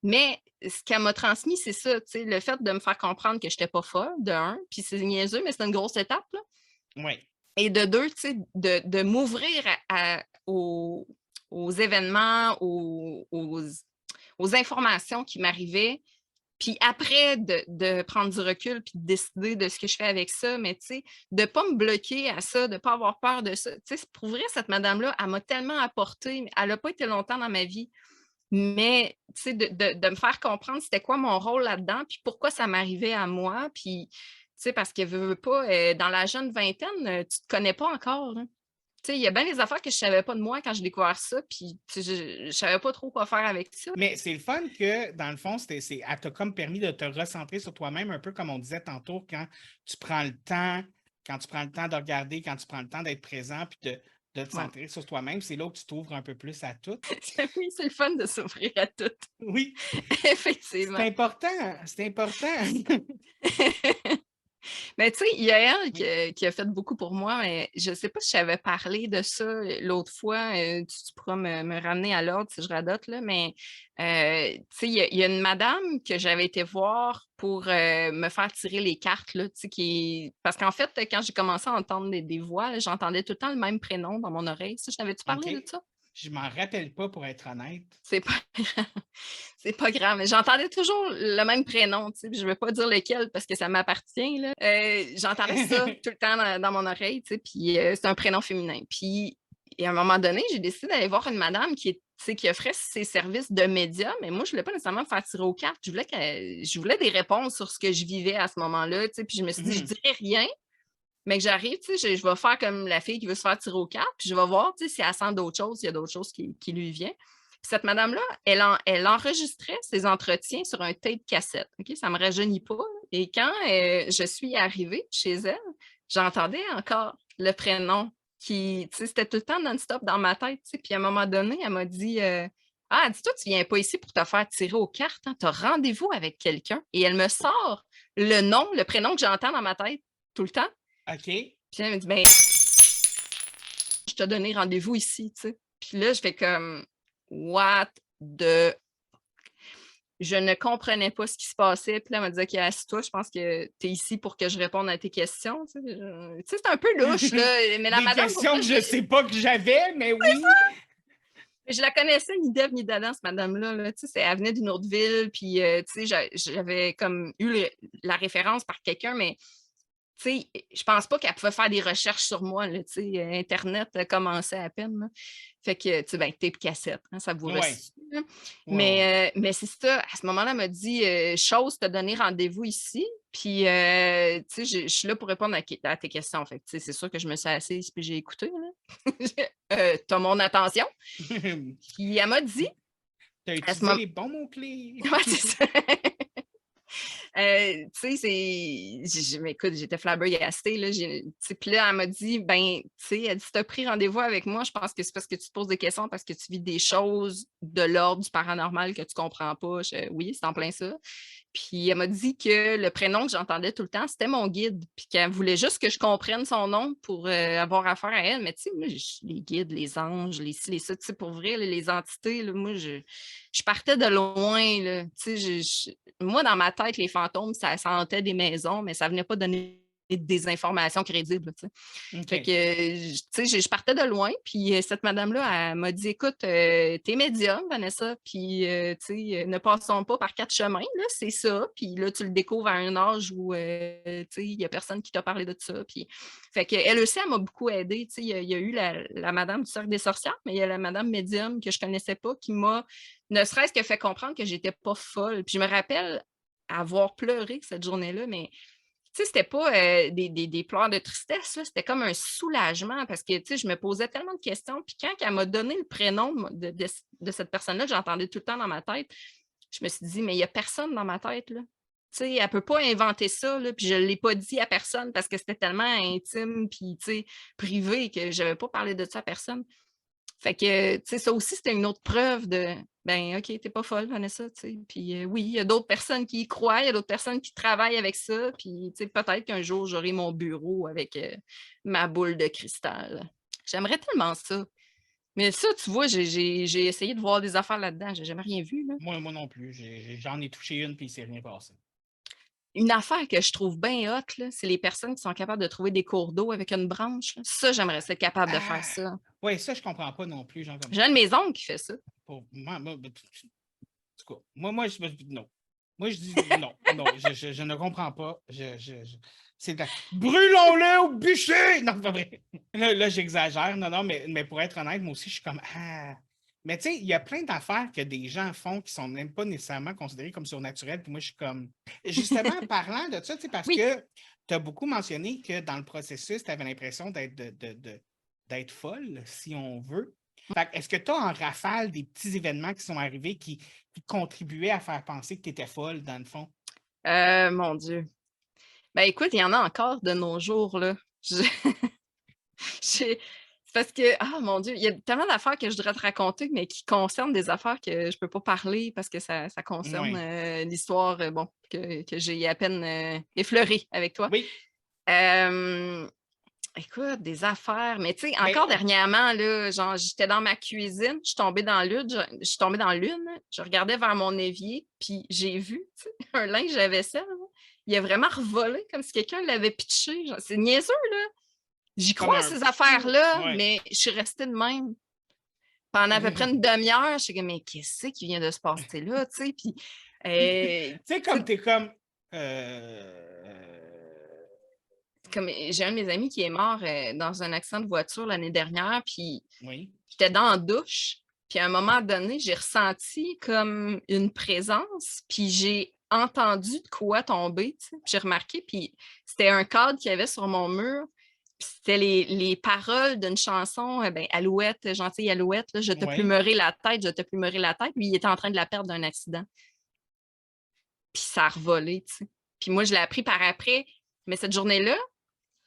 Mais ce qu'elle m'a transmis, c'est ça, tu sais, le fait de me faire comprendre que je n'étais pas folle, de un, puis c'est niaiseux, mais c'est une grosse étape, là. Oui. Et de deux, tu sais, de m'ouvrir aux événements, aux informations qui m'arrivaient, puis après, de prendre du recul puis de décider de ce que je fais avec ça, mais tu sais, de ne pas me bloquer à ça, de ne pas avoir peur de ça. Tu sais, pour vrai, cette madame-là, elle m'a tellement apporté, elle n'a pas été longtemps dans ma vie, mais tu sais, de me faire comprendre c'était quoi mon rôle là-dedans, puis pourquoi ça m'arrivait à moi, puis tu sais, parce que veux pas, dans la jeune vingtaine, tu ne te connais pas encore, là. Tu sais, il y a bien des affaires que je ne savais pas de moi quand je découvert ça, puis tu sais, je ne savais pas trop quoi faire avec ça. Mais c'est le fun que, dans le fond, elle t'a comme permis de te recentrer sur toi-même, un peu comme on disait tantôt, quand tu prends le temps de regarder, quand tu prends le temps d'être présent, puis de te Ouais. centrer sur toi-même, c'est là où tu t'ouvres un peu plus à tout. Oui, c'est le fun de s'ouvrir à tout. Oui, Effectivement. c'est important, c'est important. Mais tu sais, il y a elle qui a fait beaucoup pour moi, mais je ne sais pas si j'avais parlé de ça l'autre fois. Tu pourras me ramener à l'ordre si je radote, là, mais tu sais, il y a une madame que j'avais été voir pour me faire tirer les cartes, là, tu sais, parce qu'en fait, quand j'ai commencé à entendre des voix, là, j'entendais tout le temps le même prénom dans mon oreille. Ça, je t'avais-tu parlé de OK. ça? Je m'en rappelle pas, pour être honnête. C'est pas grave. C'est pas grave, mais j'entendais toujours le même prénom, tu sais, puis je ne veux pas dire lequel parce que ça m'appartient, là. J'entendais ça tout le temps dans mon oreille, tu sais, puis c'est un prénom féminin. Puis, et à un moment donné, j'ai décidé d'aller voir une madame tu sais, qui offrait ses services de médium, mais moi, je ne voulais pas nécessairement me faire tirer aux cartes. Je voulais des réponses sur ce que je vivais à ce moment-là, tu sais, puis je me suis dit, je dirais rien, mais que j'arrive, tu sais, je vais faire comme la fille qui veut se faire tirer aux cartes, puis je vais voir, tu sais, si elle sent d'autres choses, s'il y a d'autres choses qui lui viennent. Puis cette madame-là, elle enregistrait ses entretiens sur un tape cassette. OK? Ça ne me rajeunit pas. Et quand je suis arrivée chez elle, j'entendais encore le prénom qui, tu sais, c'était tout le temps non-stop dans ma tête. Tu sais. Puis à un moment donné, elle m'a dit Ah, dis-toi, tu ne viens pas ici pour te faire tirer aux cartes. Hein? Tu as rendez-vous avec quelqu'un. Et elle me sort le nom, le prénom que j'entends dans ma tête tout le temps. OK. Puis elle me dit Ben, je t'ai donné rendez-vous ici. Tu sais. Puis là, je fais comme What the. Je ne comprenais pas ce qui se passait. Puis là, elle m'a dit OK, assis-toi, je pense que tu es ici pour que je réponde à tes questions. Tu sais, c'est un peu louche, là. Mais la Des madame. questions que je ne sais pas que j'avais, mais oui. Je la connaissais ni d'Ève ni d'Adam, cette madame-là. Là. Tu sais, elle venait d'une autre ville, puis tu sais, j'avais comme eu la référence par quelqu'un, mais tu sais, je pense pas qu'elle pouvait faire des recherches sur moi. Là, tu sais, Internet commençait à peine. Là. Fait que, tu sais, ben, tape cassette, hein, ça vous Ouais. reçu. Ouais, Mais c'est ça, à ce moment-là, elle m'a dit Chose, t'as donné rendez-vous ici. Puis, tu sais, je suis là pour répondre à tes questions. Fait que, tu sais, c'est sûr que je me suis assise puis j'ai écouté. T'as mon attention. Puis, elle m'a dit. Tu as À ce utilisé moment... les bons mots-clés. Ouais, c'est ça. Tu sais, écoute, j'étais flabbergastée, là. Puis là, elle m'a dit, ben, tu sais, elle dit, si tu as pris rendez-vous avec moi, je pense que c'est parce que tu te poses des questions, parce que tu vis des choses de l'ordre du paranormal que tu comprends pas. Oui, c'est en plein ça. Puis elle m'a dit que le prénom que j'entendais tout le temps, c'était mon guide, puis qu'elle voulait juste que je comprenne son nom pour avoir affaire à elle. Mais tu sais, moi, les guides, les anges, les ci, les ça, tu sais, pour vrai, là, les entités, là, moi, je partais de loin, là. Tu sais, moi, dans ma tête, les fantômes, ça hantait des maisons, mais ça venait pas donner des informations crédibles, tu sais. OK. Fait que, tu sais, je partais de loin, puis cette madame-là, elle m'a dit, écoute, t'es médium, Vanessa, puis, tu sais, ne passons pas par 4 chemins, là, c'est ça, puis là, tu le découvres à un âge où, tu sais, il n'y a personne qui t'a parlé de ça, puis, fait qu'elle aussi, elle m'a beaucoup aidée, tu sais, il y a eu la madame du cercle des sorcières, mais il y a la madame médium que je connaissais pas, qui m'a, ne serait-ce que fait comprendre que j'étais pas folle, puis je me rappelle avoir pleuré cette journée-là, mais tu sais, c'était pas des pleurs de tristesse, là, c'était comme un soulagement parce que, tu sais, je me posais tellement de questions. Puis quand elle m'a donné le prénom de cette personne-là que j'entendais tout le temps dans ma tête, je me suis dit, mais il n'y a personne dans ma tête, là. Tu sais, elle ne peut pas inventer ça, là, puis je ne l'ai pas dit à personne parce que c'était tellement intime puis, tu sais, privé que je n'avais pas parlé de ça à personne. Fait que, tu sais, ça aussi, c'était une autre preuve de, ben, OK, t'es pas folle, Vanessa, tu sais. Puis oui, il y a d'autres personnes qui y croient, il y a d'autres personnes qui travaillent avec ça. Puis, tu sais, peut-être qu'un jour, j'aurai mon bureau avec ma boule de cristal. J'aimerais tellement ça. Mais ça, tu vois, j'ai essayé de voir des affaires là-dedans. J'ai jamais rien vu, là. Moi non plus. J'en ai touché une, puis il s'est rien passé. Une affaire que je trouve bien hot, là, c'est les personnes qui sont capables de trouver des cours d'eau avec une branche, là. Ça, j'aimerais être capable de faire Ah! ça. Ouais, ça, je comprends pas non plus, genre comme J'ai un de mes oncles qui fait ça. pour moi, ben, en tout cas, non. Moi, je dis non, non, je ne comprends pas. C'est brûlons-le au bûcher! Non, c'est pas vrai. Là, j'exagère. Non, non, mais pour être honnête, moi aussi, je suis comme ah. Mais tu sais, il y a plein d'affaires que des gens font qui sont même pas nécessairement considérées comme surnaturelles. Puis moi, je suis comme. Justement, parlant de ça, tu sais, parce Oui. que tu as beaucoup mentionné que dans le processus, tu avais l'impression d'être folle, si on veut. Fait que est-ce que tu as en rafale des petits événements qui sont arrivés qui contribuaient à faire penser que tu étais folle, dans le fond? Mon Dieu. Ben écoute, il y en a encore de nos jours, là. Je- c'est parce que, ah mon Dieu, il y a tellement d'affaires que je voudrais te raconter, mais qui concernent des affaires que je peux pas parler parce que ça concerne Oui. l'histoire, bon, que j'ai à peine effleurée avec toi. Oui. Euh, Écoute, des affaires, mais tu sais, Ben, encore dernièrement, là, genre, j'étais dans ma cuisine, je suis tombée dans l'une, je suis tombée dans l'une, je regardais vers mon évier, puis j'ai vu, tu sais, un linge à vaisselle, là. Il a vraiment revolé comme si quelqu'un l'avait pitché. Genre, c'est niaiseux, là. J'y comme crois à un. ces affaires-là, Ouais. mais je suis restée de même. Pendant à peu près une demi-heure, je suis comme, mais qu'est-ce qui vient de se passer là, tu sais? Puis, Tu sais, tu sais, comme t'es comme. euh, comme j'ai un de mes amis qui est mort dans un accident de voiture l'année dernière, puis Oui. j'étais dans la douche, puis à un moment donné, j'ai ressenti comme une présence, puis j'ai entendu de quoi tomber, tu sais, puis j'ai remarqué, puis c'était un cadre qu'il y avait sur mon mur, puis c'était les paroles d'une chanson, ben, Alouette, gentille Alouette, là, je te Oui. plumerai la tête, je te plumerai la tête. Lui, il était en train de la perdre d'un accident. Puis ça a revolé, tu sais. Puis moi, je l'ai appris par après. Mais cette journée-là,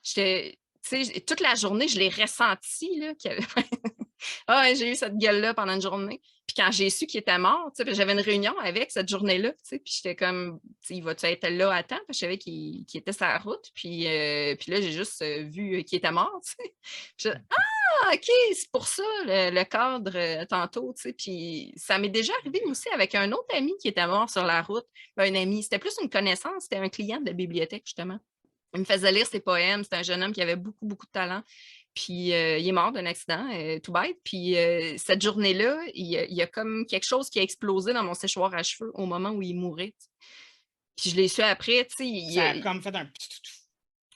j'étais, tu sais, toute la journée, je l'ai ressenti, là, qu'il y avait... Ah, ouais, j'ai eu cette gueule-là pendant une journée. Puis quand j'ai su qu'il était mort, tu sais, j'avais une réunion avec cette journée-là, tu sais, puis j'étais comme, tu sais, il va-tu être là à temps? Puis je savais qu'il était sur la route. Puis là, j'ai juste vu qu'il était mort, tu sais. Puis ah, OK, c'est pour ça le cadre tantôt, tu sais. Puis ça m'est déjà arrivé aussi avec un autre ami qui était mort sur la route. Un ami, c'était plus une connaissance, c'était un client de la bibliothèque, justement. Il me faisait lire ses poèmes. C'était un jeune homme qui avait beaucoup, beaucoup de talent. Puis il est mort d'un accident, tout bête. Puis cette journée-là, il y a comme quelque chose qui a explosé dans mon séchoir à cheveux au moment où il mourait. Tu sais. Puis je l'ai su après, tu sais, Ça a comme fait un.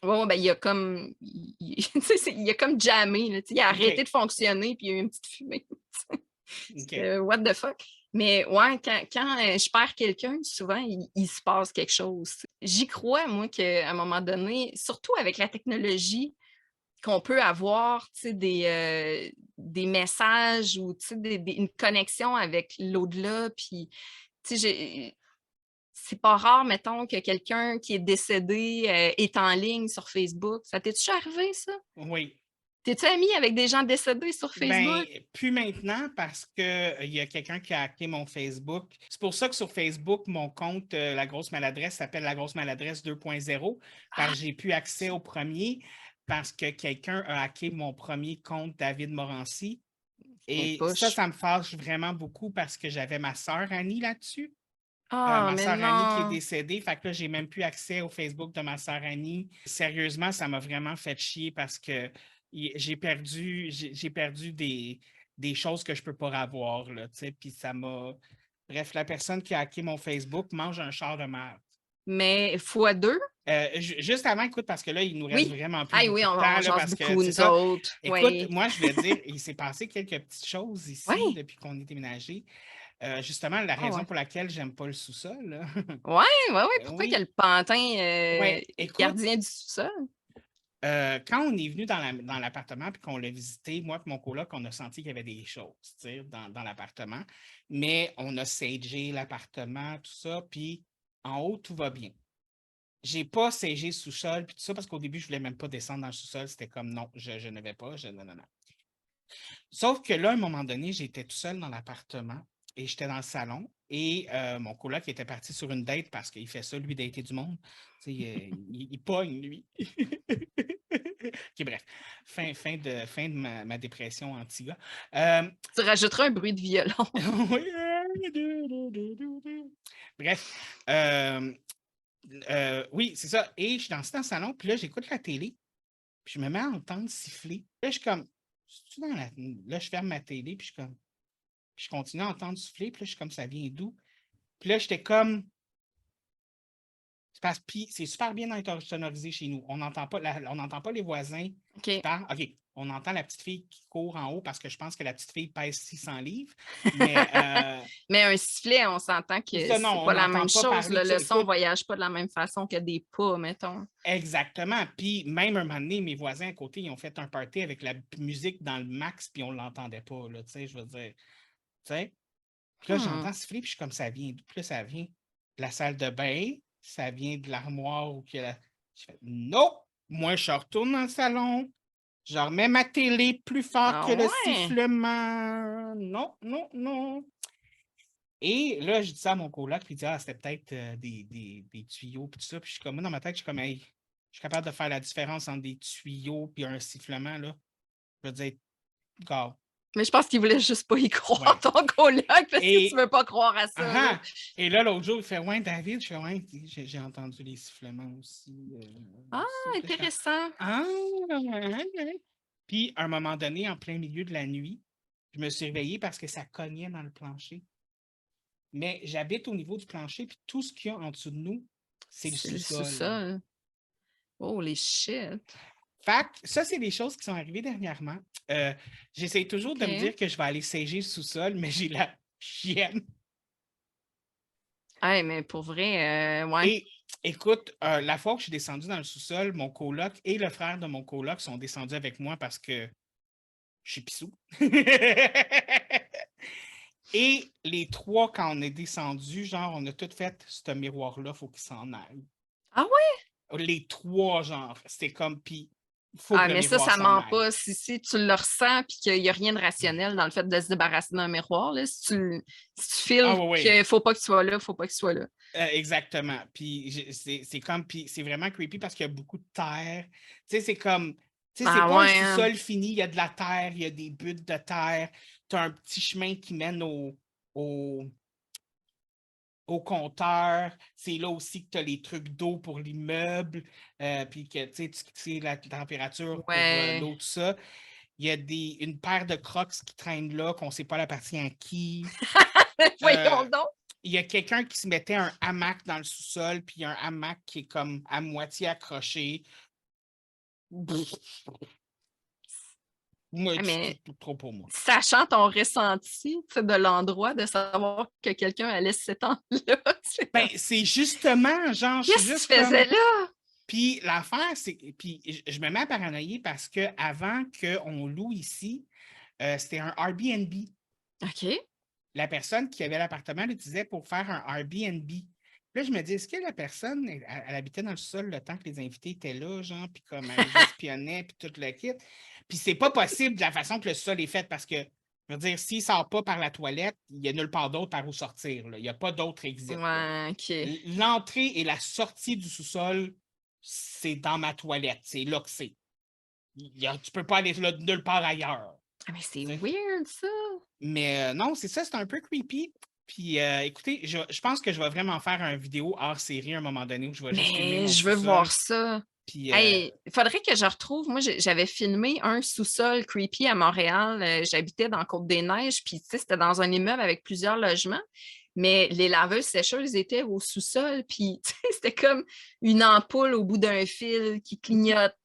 ouais, ben, il a comme tu sais, il a comme jammé, là, tu sais, il a arrêté OK. de fonctionner, puis il y a eu une petite fumée. OK. What the fuck? Mais ouais, quand je perds quelqu'un, souvent, il se passe quelque chose. J'y crois, moi, qu'à un moment donné, surtout avec la technologie, qu'on peut avoir, tu sais, des messages ou, tu sais, une connexion avec l'au-delà. Puis, tu sais, c'est pas rare, mettons, que quelqu'un qui est décédé est en ligne sur Facebook. Ça t'est déjà arrivé, ça? Oui. T'es-tu ami avec des gens décédés sur Ben, Facebook? plus maintenant parce que il y a quelqu'un qui a hacké mon Facebook. C'est pour ça que sur Facebook, mon compte La Grosse Maladresse s'appelle La Grosse Maladresse 2.0, parce que j'ai pu accès au premier parce que quelqu'un a hacké mon premier compte David Morancy. Un Et push. ça me fâche vraiment beaucoup parce que j'avais ma sœur Annie là-dessus. Ah, Ma mais sœur Annie qui est non! décédée, fait que là, j'ai même plus accès au Facebook de ma sœur Annie. Sérieusement, ça m'a vraiment fait chier parce que j'ai perdu des choses que je peux pas avoir, là, tu sais, puis ça m'a... Bref, la personne qui a hacké mon Facebook mange un char de merde. Mais fois deux? Juste avant, écoute, parce que là, il nous reste Oui. vraiment plus Ah beaucoup oui, de temps, on là, jase parce que, beaucoup, c'est nous ça. autres. Écoute, Oui. moi, je vais dire, il s'est passé quelques petites choses ici Oui. depuis qu'on est déménagé. Justement, la Ah raison ouais. pour laquelle j'aime pas le sous-sol, là. Ouais, ouais, ouais. Pourquoi qu'il y a Oui, le pantin ouais, écoute, gardien du sous-sol? quand on est venu dans l'appartement puis qu'on l'a visité, moi et mon coloc, on a senti qu'il y avait des choses, tu sais, dans l'appartement. Mais on a sagé l'appartement, tout ça, puis en haut, tout va bien. J'ai pas sagé le sous-sol, puis tout ça, parce qu'au début, je voulais même pas descendre dans le sous-sol. C'était comme non, je ne vais pas, non, non, non. Sauf que là, à un moment donné, j'étais tout seul dans l'appartement. et j'étais dans le salon et mon coloc était parti sur une date parce qu'il fait ça, lui, dater du monde. Tu sais, il pogne, lui. OK, bref. Fin de ma dépression anti-gars. Tu rajouteras un bruit de violon. Bref. Oui, c'est ça. Et je suis dans le salon, puis là, j'écoute la télé, puis je me mets à entendre siffler. Là, je suis comme, c'est-tu dans là, je ferme ma télé, puis je suis comme, puis je continue à entendre siffler, puis là, je suis comme, ça vient d'où? Puis là, j'étais comme, puis c'est super bien sonorisé chez nous. On n'entend pas, on n'entend pas les voisins qui OK. parlent. OK, on entend la petite fille qui court en haut parce que je pense que la petite fille pèse 600 livres. Mais Mais un sifflet, on s'entend que ça, non, c'est on pas la n'entend même pas chose. parler de ça. Le son ne Écoute, voyage pas de la même façon que des pas, mettons. exactement. Puis même un moment donné, mes voisins à côté, ils ont fait un party avec la musique dans le max, puis on ne l'entendait pas, là, tu sais, je veux dire. Tu sais? Puis là, j'entends siffler, puis je suis comme, ça vient d'où? Puis là, ça vient de la salle de bain, ça vient de l'armoire ou que la... Je fais, non! Moi, je retourne dans le salon, je remets ma télé plus fort Ah que le ouais? sifflement. Non, non, non. Et là, je dis ça à mon coloc, puis il dit, ah, c'était peut-être des tuyaux, puis tout ça. Puis je suis comme, moi, dans ma tête, je suis comme, hey, je suis capable de faire la différence entre des tuyaux puis un sifflement, là. Je veux dire, gars. Mais je pense qu'il voulait juste pas y croire, Ouais. ton coloc, parce que Et- tu veux pas croire à ça. là. Et là, l'autre jour, il fait, ouais, David, je fais, ouais, j'ai entendu les sifflements aussi. Ah, aussi. Puis là, je fais, intéressant. ah, ouais. Puis, à un moment donné, en plein milieu de la nuit, je me suis réveillé parce que ça cognait dans le plancher. Mais j'habite au niveau du plancher, puis tout ce qu'il y a en dessous de nous, c'est le sous-sol. sous-sol. Holy shit. Fait que ça, c'est des choses qui sont arrivées dernièrement. J'essaie toujours de me Ok. dire que je vais aller séger le sous-sol, mais j'ai la chienne. Hey, mais pour vrai, ouais. Et écoute, la fois où je suis descendu dans le sous-sol, mon coloc et le frère de mon coloc sont descendus avec moi parce que je suis pissou. Et les trois, quand on est descendu, genre, on a tout fait, ce miroir-là, il faut qu'il s'en aille. Ah ouais? Les trois, genre, c'était comme, puis il faut Ah, que le mais ça miroir s'en ment aille. pas. Si tu le ressens puis qu'il n'y a rien de rationnel dans le fait de se débarrasser d'un miroir, là, si tu files Ah, ouais. qu'il ne faut pas que tu sois là, il ne faut pas que tu sois là. Exactement. Puis c'est comme, puis c'est vraiment creepy parce qu'il y a beaucoup de terre. Tu sais, c'est comme, tu sais, c'est Ah pas ouais, un hein. sous-sol fini, il y a de la terre, il y a des buttes de terre. Tu as un petit chemin qui mène au compteur. C'est là aussi que tu as les trucs d'eau pour l'immeuble, puis que tu sais la température pour Ouais. l'eau, tout ça. Il y a une paire de crocs qui traînent là, qu'on ne sait pas appartient à qui. Voyons donc. Il y a quelqu'un qui se mettait un hamac dans le sous-sol, puis il y a un hamac qui est comme à moitié accroché. Moi, Mais c'est trop pour moi. sachant ton ressenti tu sais, de l'endroit, de savoir que quelqu'un allait s'étendre là, Ben, c'est justement, genre, je suis qu'est-ce que juste tu faisais comme... là? Puis l'affaire, c'est... Puis je me mets à paranoïer parce qu'avant qu'on loue ici, c'était un Airbnb. OK. La personne qui avait l'appartement l'utilisait pour faire un Airbnb. Là, je me dis, est-ce que la personne, elle habitait dans le sol le temps que les invités étaient là, genre, puis comme elle les espionnait, puis tout le kit. Puis c'est pas possible de la façon que le sol est fait, parce que, je veux dire, s'il sort pas par la toilette, il n'y a nulle part d'autre par où sortir. Là. Il n'y a pas d'autre exit. Ouais, OK. L'entrée et la sortie du sous-sol, c'est dans ma toilette. C'est là que c'est. Tu peux pas aller là, nulle part ailleurs. Ah, mais c'est T'sais. weird, ça. Mais non, c'est ça, c'est un peu creepy. Puis écoutez, je pense que je vais vraiment faire une vidéo hors série à un moment donné où je vais juste filmer Mais mon je veux sous-sol. voir ça. Puis, Hey, il faudrait que je retrouve. Moi, j'avais filmé un sous-sol creepy à Montréal. J'habitais dans Côte-des-Neiges, puis tu sais, c'était dans un immeuble avec plusieurs logements. Mais les laveuses sécheuses étaient au sous-sol, puis tu sais, c'était comme une ampoule au bout d'un fil qui clignote,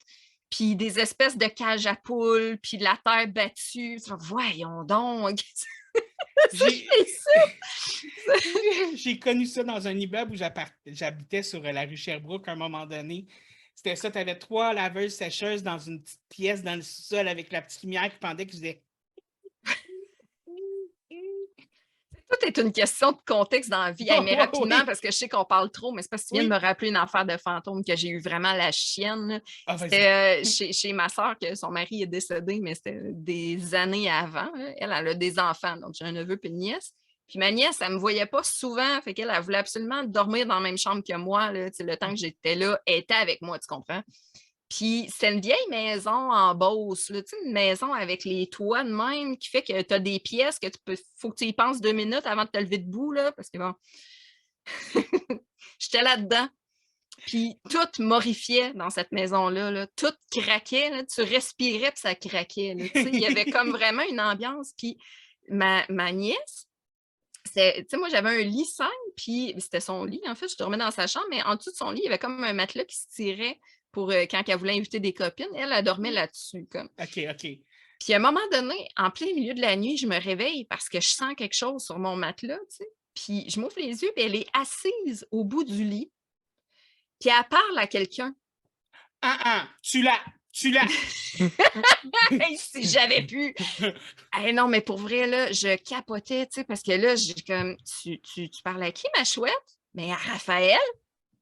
puis des espèces de cages à poules, puis de la terre battue. Voyons donc! J'ai connu ça dans un immeuble où j'habitais sur la rue Sherbrooke à un moment donné. C'était ça, tu avais 3 laveuses sécheuses dans une petite pièce dans le sous-sol avec la petite lumière qui pendait, qui faisait... Tout est une question de contexte dans la vie. Hey, mais rapidement, Oui. parce que je sais qu'on parle trop, mais c'est parce que tu viens de me rappeler une affaire de fantôme que j'ai eu vraiment la chienne. Ah, C'était chez ma soeur que son mari est décédé, mais c'était des années avant. Elle a des enfants, donc j'ai un neveu et une nièce. Puis ma nièce, elle me voyait pas souvent, fait qu'elle voulait absolument dormir dans la même chambre que moi, là, le temps que j'étais là, elle était avec moi, tu comprends? Puis c'est une vieille maison en Beauce, là, une maison avec les toits de même qui fait que tu as des pièces que faut que tu y penses 2 minutes avant de te lever debout, là, parce que bon, j'étais là-dedans. Puis tout morifiait dans cette maison-là, là. Tout craquait, là. Tu respirais puis ça craquait, là. Il y avait comme vraiment une ambiance. Puis ma nièce, moi, j'avais un lit simple, puis c'était son lit, en fait, je dormais dans sa chambre, mais en dessous de son lit, il y avait comme un matelas qui se tirait pour quand elle voulait inviter des copines. Elle dormait là-dessus, comme. OK. Puis à un moment donné, en plein milieu de la nuit, je me réveille parce que je sens quelque chose sur mon matelas, tu sais. Puis je m'ouvre les yeux, puis elle est assise au bout du lit, puis elle parle à quelqu'un. Tu l'as. Hey, si j'avais pu. Hey, non, mais pour vrai, là, je capotais, tu sais, parce que là, j'ai comme, tu parles à qui, ma chouette? Mais à Raphaël?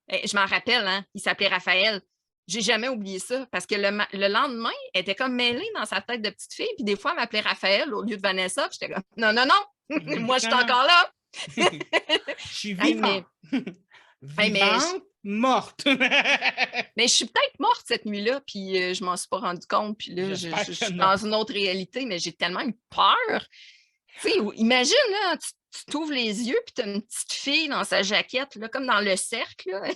Je m'en rappelle, hein, il s'appelait Raphaël. J'ai jamais oublié ça, parce que le lendemain, elle était comme mêlée dans sa tête de petite fille, puis des fois, elle m'appelait Raphaël au lieu de Vanessa, puis j'étais comme, non, moi, je suis encore là. Je suis vivante. Vivante, morte. Mais je suis peut-être morte cette nuit-là, puis je m'en suis pas rendu compte, puis là, je suis dans une autre réalité, mais j'ai tellement eu peur. Tu sais, imagine, là, tu t'ouvres les yeux, puis tu as une petite fille dans sa jaquette, là, comme dans le cercle, là,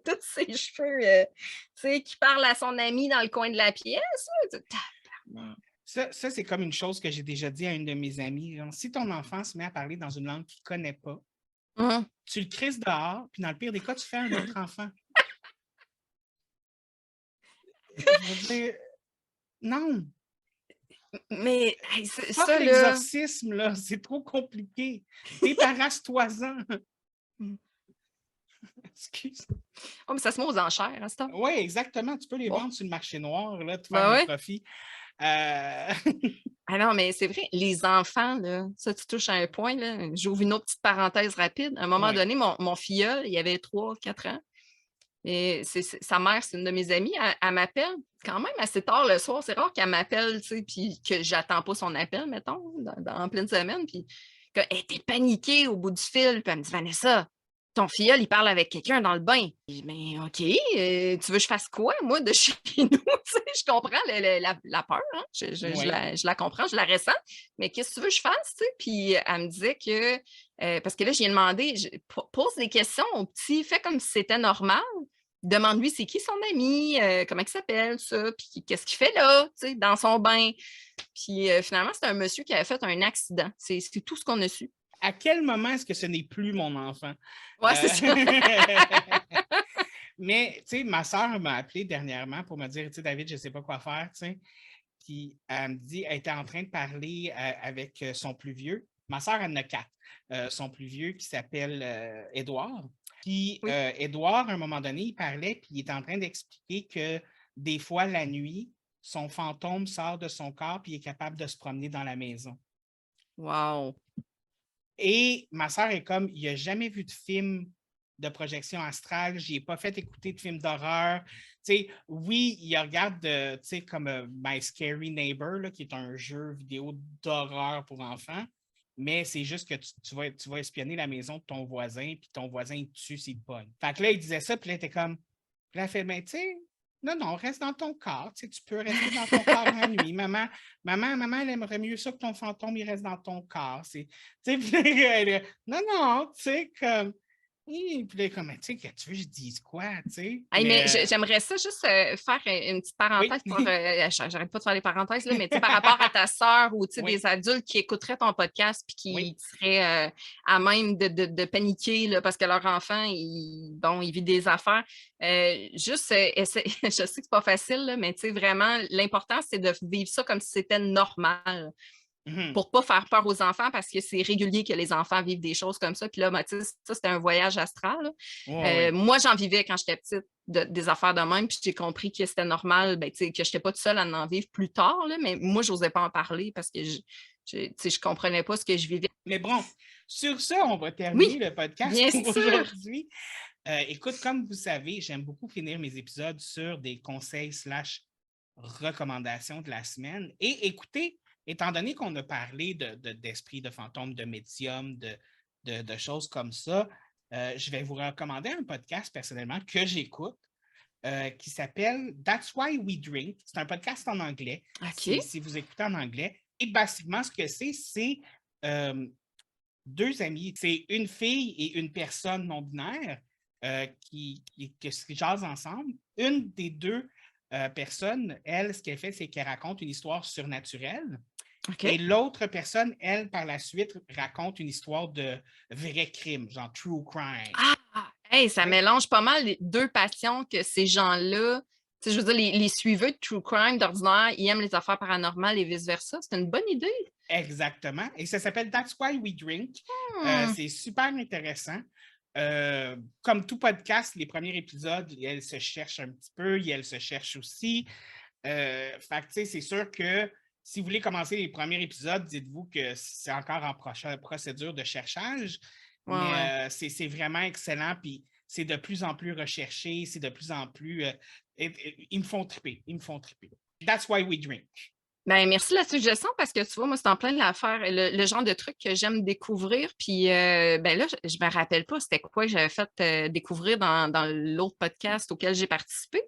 tous ses cheveux, tu sais, qui parle à son ami dans le coin de la pièce. Là. Ça, c'est comme une chose que j'ai déjà dit à une de mes amies. Genre, si ton enfant se met à parler dans une langue qu'il ne connaît pas, tu le crisses dehors, puis dans le pire des cas, tu fais un autre enfant. Je veux dire, non. Mais ça, l'exorcisme, là, c'est trop compliqué. Débarrasse-toi-en. Excuse. Oh, mais ça se met aux enchères, hein, ça? Oui, exactement. Tu peux les vendre sur le marché noir, là, te faire Ben un ouais. profit. Ah non, mais c'est vrai, les enfants, là, ça, tu touches à un point, là. J'ouvre une autre petite parenthèse rapide. À un moment donné, mon filleul, il avait 3-4 ans. Et sa mère, c'est une de mes amies, elle m'appelle quand même assez tard le soir. C'est rare qu'elle m'appelle, tu sais, puis que j'attends pas son appel, mettons, en pleine semaine. Puis elle était paniquée au bout du fil. Puis elle me dit, Vanessa, ton filleul, il parle avec quelqu'un dans le bain. Je dis, mais OK, tu veux que je fasse quoi, moi, de chez nous? Tu sais, je comprends la peur, hein? Je la comprends, je la ressens. Mais qu'est-ce que tu veux que je fasse? Tu sais? Puis elle me disait que, parce que là, je lui ai demandé, pose des questions au petit, fais comme si c'était normal. Demande-lui c'est qui son ami, comment il s'appelle, ça, puis qu'est-ce qu'il fait là, tu sais, dans son bain. Puis finalement, c'est un monsieur qui avait fait un accident. C'est tout ce qu'on a su. À quel moment est-ce que ce n'est plus mon enfant? Ouais, c'est ça. Mais, tu sais, ma soeur m'a appelé dernièrement pour me dire, tu sais, David, je ne sais pas quoi faire, tu sais. Puis elle me dit, elle était en train de parler avec son plus vieux. Ma soeur, elle en a 4. Son plus vieux qui s'appelle Édouard. Puis Édouard, à un moment donné, il parlait, puis il était en train d'expliquer que des fois, la nuit, son fantôme sort de son corps, puis il est capable de se promener dans la maison. Wow! Et ma soeur est comme, il n'a jamais vu de film de projection astrale, je n'ai pas fait écouter de films d'horreur. Tu sais, oui, il regarde tu sais, comme My Scary Neighbor, là, qui est un jeu vidéo d'horreur pour enfants, mais c'est juste que tu vas espionner la maison de ton voisin, puis ton voisin, il te tue s'il te pogne. Fait que là, il disait ça, puis là, il était comme, puis là, elle fait, mais tu sais, non, reste dans ton corps, tu sais, tu peux rester dans ton corps la nuit. Maman, elle aimerait mieux ça que ton fantôme, il reste dans ton corps. Tu sais, non, tu sais, comme... Puis là, comme, tu sais, que tu veux que je dise quoi, tu sais? Hey, mais j'aimerais ça juste faire une petite parenthèse. J'arrête pas de faire des parenthèses, là, mais par rapport à ta sœur ou des adultes qui écouteraient ton podcast et qui seraient à même de paniquer là, parce que leur enfant, il vit des affaires. Je sais que c'est pas facile, là, mais vraiment, l'important, c'est de vivre ça comme si c'était normal. Pour ne pas faire peur aux enfants parce que c'est régulier que les enfants vivent des choses comme ça. Puis là, ça, c'était un voyage astral. Moi, j'en vivais quand j'étais petite, des affaires de même, puis j'ai compris que c'était normal, que je n'étais pas toute seule à en vivre plus tard, là, mais moi, je n'osais pas en parler parce que je ne comprenais pas ce que je vivais. Mais bon, sur ça, on va terminer le podcast pour aujourd'hui. Écoute, comme vous savez, j'aime beaucoup finir mes épisodes sur des conseils / recommandations de la semaine. Et écoutez, étant donné qu'on a parlé d'esprit, de fantôme, de médium, de choses comme ça, je vais vous recommander un podcast personnellement que j'écoute qui s'appelle That's Why We Drink. C'est un podcast en anglais, si vous écoutez en anglais. Et basiquement, ce que c'est deux amis. C'est une fille et une personne non-binaire qui jasent ensemble. Une des deux personnes, elle, ce qu'elle fait, c'est qu'elle raconte une histoire surnaturelle. Et l'autre personne, elle, par la suite, raconte une histoire de vrai crime, genre true crime. Ça mélange pas mal les deux passions que ces gens-là, je veux dire, les suiveux de true crime d'ordinaire, ils aiment les affaires paranormales et vice-versa. C'est une bonne idée. Exactement. Et ça s'appelle That's Why We Drink. C'est super intéressant. Comme tout podcast, les premiers épisodes, elle se cherche un petit peu, elle se cherche aussi. Fait que, c'est sûr que si vous voulez commencer les premiers épisodes, dites-vous que c'est encore en procédure de cherchage. Mais c'est vraiment excellent. Puis c'est de plus en plus recherché. C'est de plus en plus... ils me font triper. That's why we drink. Ben, merci de la suggestion parce que tu vois, moi, c'est en plein de l'affaire, le genre de truc que j'aime découvrir. Puis ben là, je me rappelle pas c'était quoi que j'avais fait découvrir dans l'autre podcast auquel j'ai participé.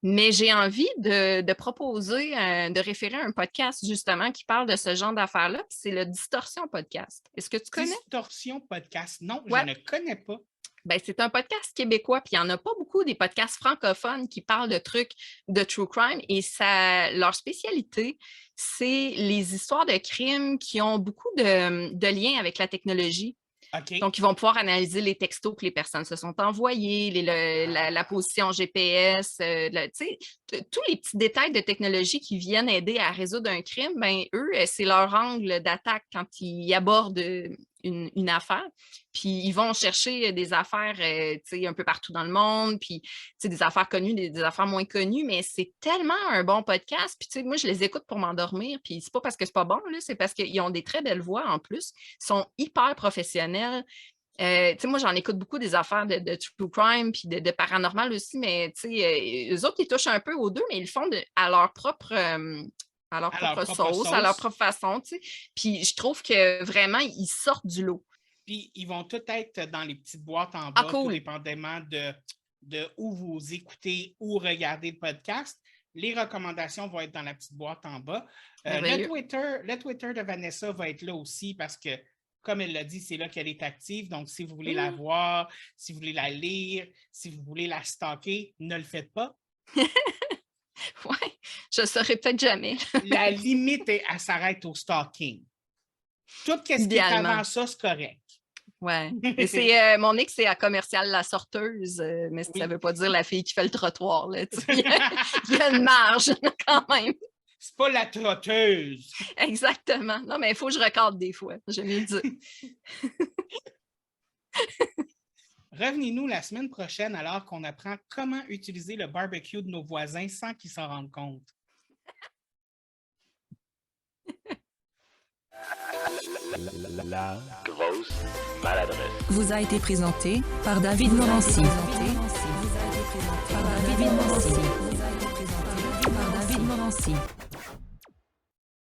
Mais j'ai envie de proposer, de référer à un podcast justement qui parle de ce genre d'affaires-là. C'est le Distorsion Podcast. Est-ce que tu connais? Distorsion Podcast? Non, ouais. Je ne connais pas. Ben, c'est un podcast québécois, puis il n'y en a pas beaucoup des podcasts francophones qui parlent de trucs de true crime. Et leur spécialité, c'est les histoires de crimes qui ont beaucoup de liens avec la technologie. Donc, ils vont pouvoir analyser les textos que les personnes se sont envoyés, la position GPS, tous les petits détails de technologie qui viennent aider à résoudre un crime, ben, eux, c'est leur angle d'attaque quand ils abordent une affaire. Puis, ils vont chercher des affaires un peu partout dans le monde, puis des affaires connues, des affaires moins connues, mais c'est tellement un bon podcast. Puis, moi, je les écoute pour m'endormir, puis c'est pas parce que c'est pas bon, là, c'est parce qu'ils ont des très belles voix en plus. Ils sont hyper professionnels. Moi, j'en écoute beaucoup des affaires de true crime puis de paranormal aussi, mais eux autres, ils touchent un peu aux deux, mais ils le font à leur propre... à leur propre sauce, à leur propre façon, Puis je trouve que vraiment, ils sortent du lot. Puis ils vont tous être dans les petites boîtes en bas, tout dépendamment de où vous écoutez ou regardez le podcast. Les recommandations vont être dans la petite boîte en bas. Le Twitter de Vanessa va être là aussi parce que, comme elle l'a dit, c'est là qu'elle est active. Donc, si vous voulez la voir, si vous voulez la lire, si vous voulez la stalker, ne le faites pas. Oui, je ne saurais peut-être jamais. La limite, elle s'arrête au stalking. Tout ce qui est avant ça, c'est correct. Oui. Mon ex, c'est à commercial la sorteuse, mais ça ne veut pas dire la fille qui fait le trottoir. Là, il y a une marge quand même. C'est pas la trotteuse. Exactement. Non, mais il faut que je recadre des fois, je vais le dire. Revenez-nous la semaine prochaine alors qu'on apprend comment utiliser le barbecue de nos voisins sans qu'ils s'en rendent compte. La grosse maladresse. Vous a été présenté par David Morancy. Par David Morancy.